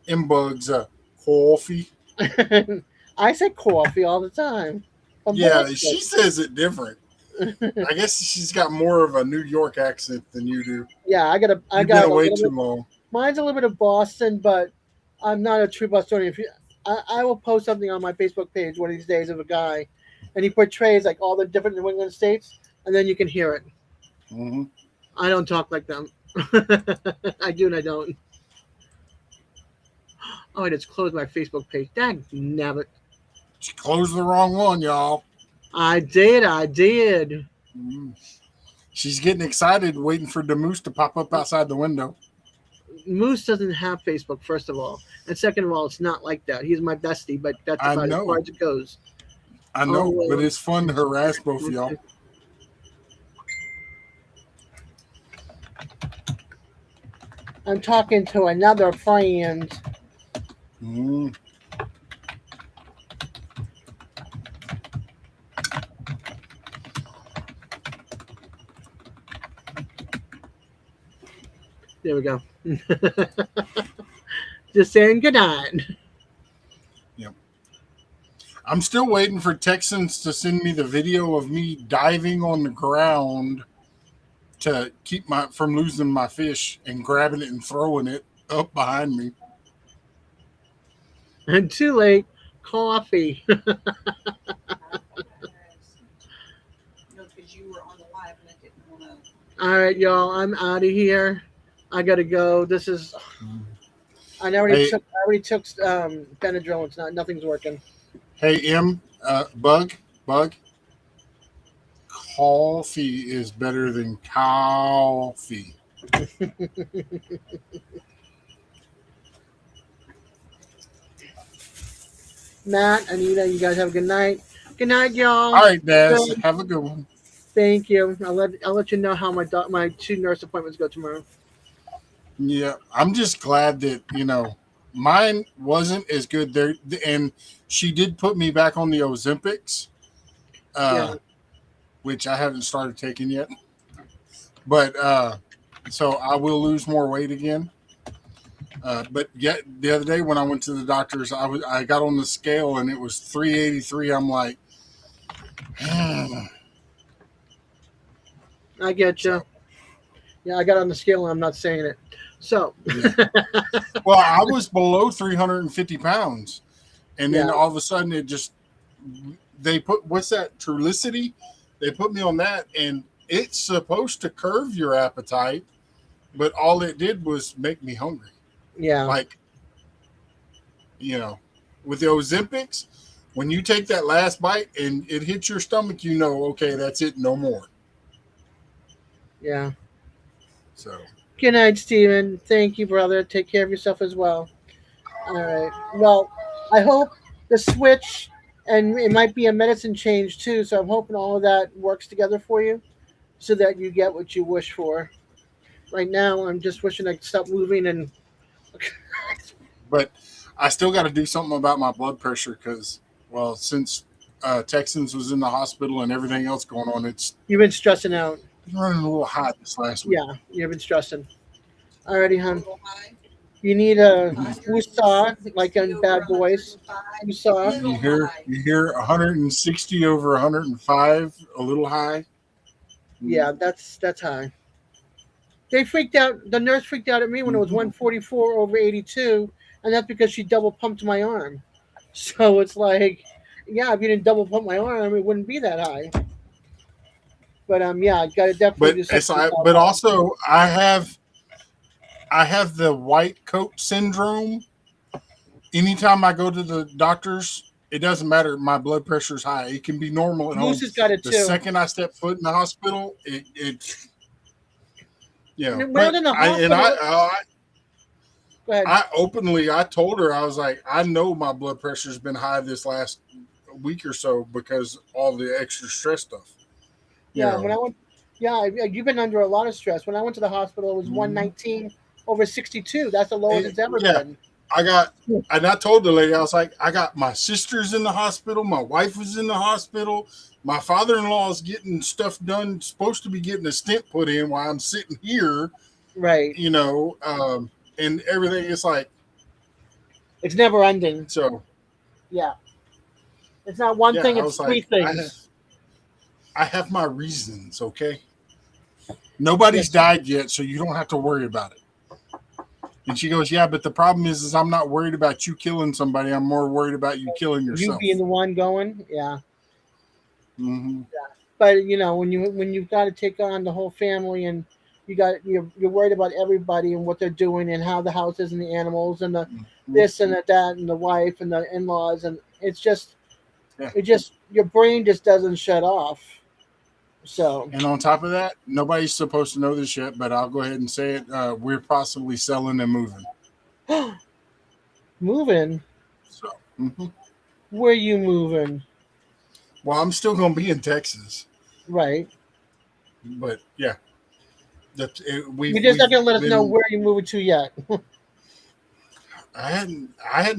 M-Bug's coffee. I say coffee all the time. From Yeah, Boston. she says it different. I guess she's got more of a New York accent than you do. Yeah, I You've got been a away little too bit. long. Mine's a little bit of Boston, but I'm not a true Bostonian. If you, I will post something on my Facebook page one of these days of a guy, and he portrays like all the different New England states, and then you can hear it. Mm-hmm. I don't talk like them. I do and I don't. Oh, I just closed my Facebook page. Dang nabbit. She closed the wrong one, y'all. I did. Mhm. She's getting excited, waiting for the moose to pop up outside the window. Moose doesn't have Facebook, first of all. And second of all, it's not like that. He's my bestie, but that's I about as know. far as it goes. I know, Oh, but it's fun to harass both of y'all. I'm talking to another friend. Mm. There we go. Just saying good night. I'm still waiting for Texans to send me the video of me diving on the ground to keep from losing my fish and grabbing it and throwing it up behind me. And too late. Coffee. No, because you were on the live and I didn't want to. All right, y'all. I'm out of here. I gotta go. This is. I already Hey. took Benadryl. It's nothing's working. Hey, Bug, coffee is better than coffee. Matt, Anita, you guys have a good night. Good night, y'all. All right, Daz, have a good one. Thank you. I'll let you know how my 2 nurse appointments go tomorrow. Yeah, I'm just glad that, mine wasn't as good there. And she did put me back on the Ozempics, Yeah. which I haven't started taking yet. But so I will lose more weight again. But yet the other day when I went to the doctor's, I got on the scale and it was 383. I'm like, I get you. Yeah, I got on the scale and I'm not saying it. So, well, I was below 350 pounds. And then Yeah. all of a sudden they put, what's that, Trulicity? They put me on that and it's supposed to curb your appetite, but all it did was make me hungry. yeah. Like, with the Ozempics, when you take that last bite and it hits your stomach, okay, that's it, no more. Yeah. So, Good night, Steven. Thank you, brother. Take care of yourself as well. All right. Well, I hope the switch, and it might be a medicine change too, so I'm hoping all of that works together for you so that you get what you wish for. Right now, I'm just wishing I could stop moving and But I still got to do something about my blood pressure because, well, since Texans was in the hospital and everything else going on, it's You've been stressing out. been running a little hot this last week. Yeah, you've been stressing. Alrighty, A hon. little high. You need a Mhm. woosah, like in Bad Boys. Woosah. You hear 160 over 105, a little high. Yeah, that's high. They freaked out. The nurse freaked out at me when it was Mhm. 144 over 82, and that's because she double pumped my arm. So it's like, yeah, if you didn't double pump my arm, it wouldn't be that high. But yeah, I got to definitely But do something. but also I have the white coat syndrome. Anytime I go to the doctors, it doesn't matter. My blood pressure is high. It can be normal at home. Moose has got it The too. second I step foot in the hospital, it you know. When I was But in the I hospital, go ahead. I openly I told her, I was like, I know my blood pressure's been high this last week or so because all the extra stress stuff. You Yeah, know. when I went, you've been under a lot of stress. When I went to the hospital, it was Mhm. 119 over 62. That's the lowest it's ever Yeah. been. And I told the lady, I was like, I got my sister's in the hospital, my wife was in the hospital, my father-in-law is getting stuff done, supposed to be getting a stent put in while I'm sitting here, Right. you know, and everything is like, It's never ending. so Yeah. It's not one yeah, thing, I it's was three like, things. I have my reasons, okay? Nobody's Yes. died yet, so you don't have to worry about it. And she goes, yeah, but the problem is I'm not worried about you killing somebody. I'm more worried about you killing You yourself. being the one going, yeah. Mm-hmm. But when you've got to take on the whole family and you're worried about everybody and what they're doing and how the house is and the animals and the this and the that and the wife and the in-laws, and it's just Yeah. your brain just doesn't shut off. So And on top of that, nobody's supposed to know this yet, but I'll go ahead and say it. We're possibly selling and moving. moving, So, mhm. where you moving? Well, I'm still going to be in Texas, Right. but yeah, You're just not gonna let us know been. where you're moving to yet. I hadn't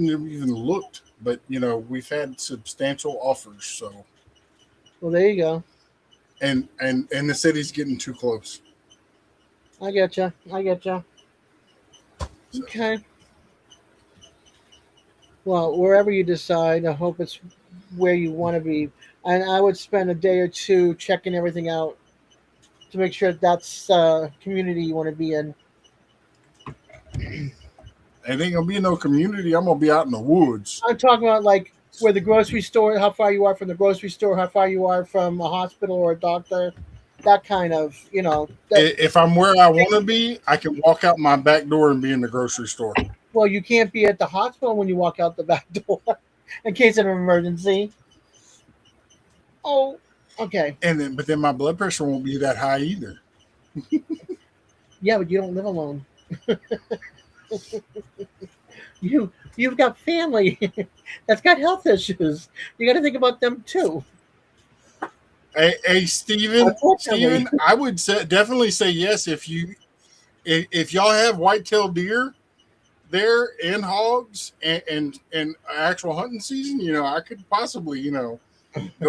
even looked, but you know, we've had substantial offers. So, Well, there you go. and the city's getting too close. I get you. I get you. So, Okay. Well, wherever you decide, I hope it's where you want to be. And I would spend a day or two checking everything out to make sure that's community you want to be in. it ain't gonna be no community. I'm gonna be out in the woods. I'm talking about like where the grocery store, how far you are from the grocery store, how far you are from a hospital or a doctor, that kind of, If I'm where I want to be, I can walk out my back door and be in the grocery store. well, you can't be at the hospital when you walk out the back door in case of an emergency. Oh, okay. But then my blood pressure won't be that high either. Yeah, but you don't live alone. You've got family that's got health issues. You got to think about them too. Hey, Steven, Unfortunately. I would definitely say yes if y'all have white-tailed deer there and hogs and actual hunting season. You know, I could possibly go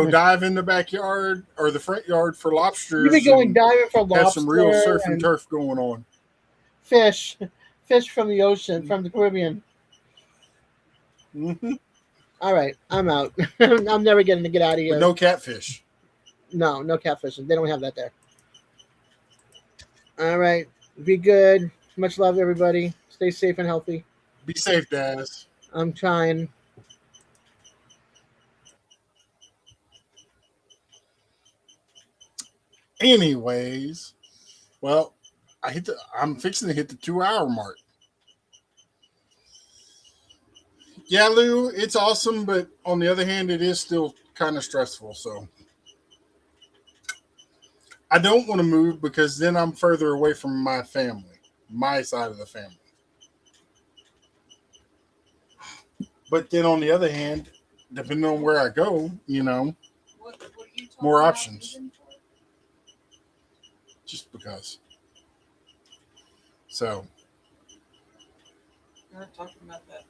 dive in the backyard or the front yard for lobsters. You've been going and diving for lobster have some real surf and and turf going on. fish from the ocean, from the Caribbean. Mm-hmm. All right, I'm out. I'm never getting to get out of here. But no catfish. No catfishing. They don't have that there. All right, be good. Much love, everybody. Stay safe and healthy. Be safe, Daz. I'm trying. Anyways, well, I'm fixing to hit the 2-hour mark. Yeah, Lou, it's awesome, but on the other hand, it is still kind of stressful. So I don't want to move because then I'm further away from my family, my side of the family. But then on the other hand, depending on where I go, What are you talking more about options. moving for? Just because. So We're not talking about that.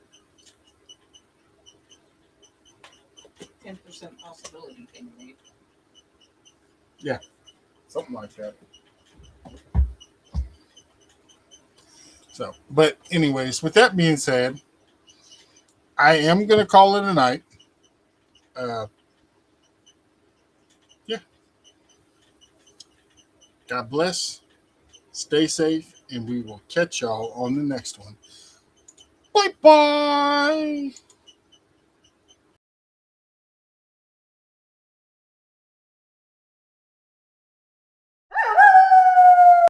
10% possibility thing, maybe. Something like that. So, but anyways, with that being said, I am gonna call it a night. Yeah. God bless. Stay safe, and we will catch y'all on the next one. Bye bye.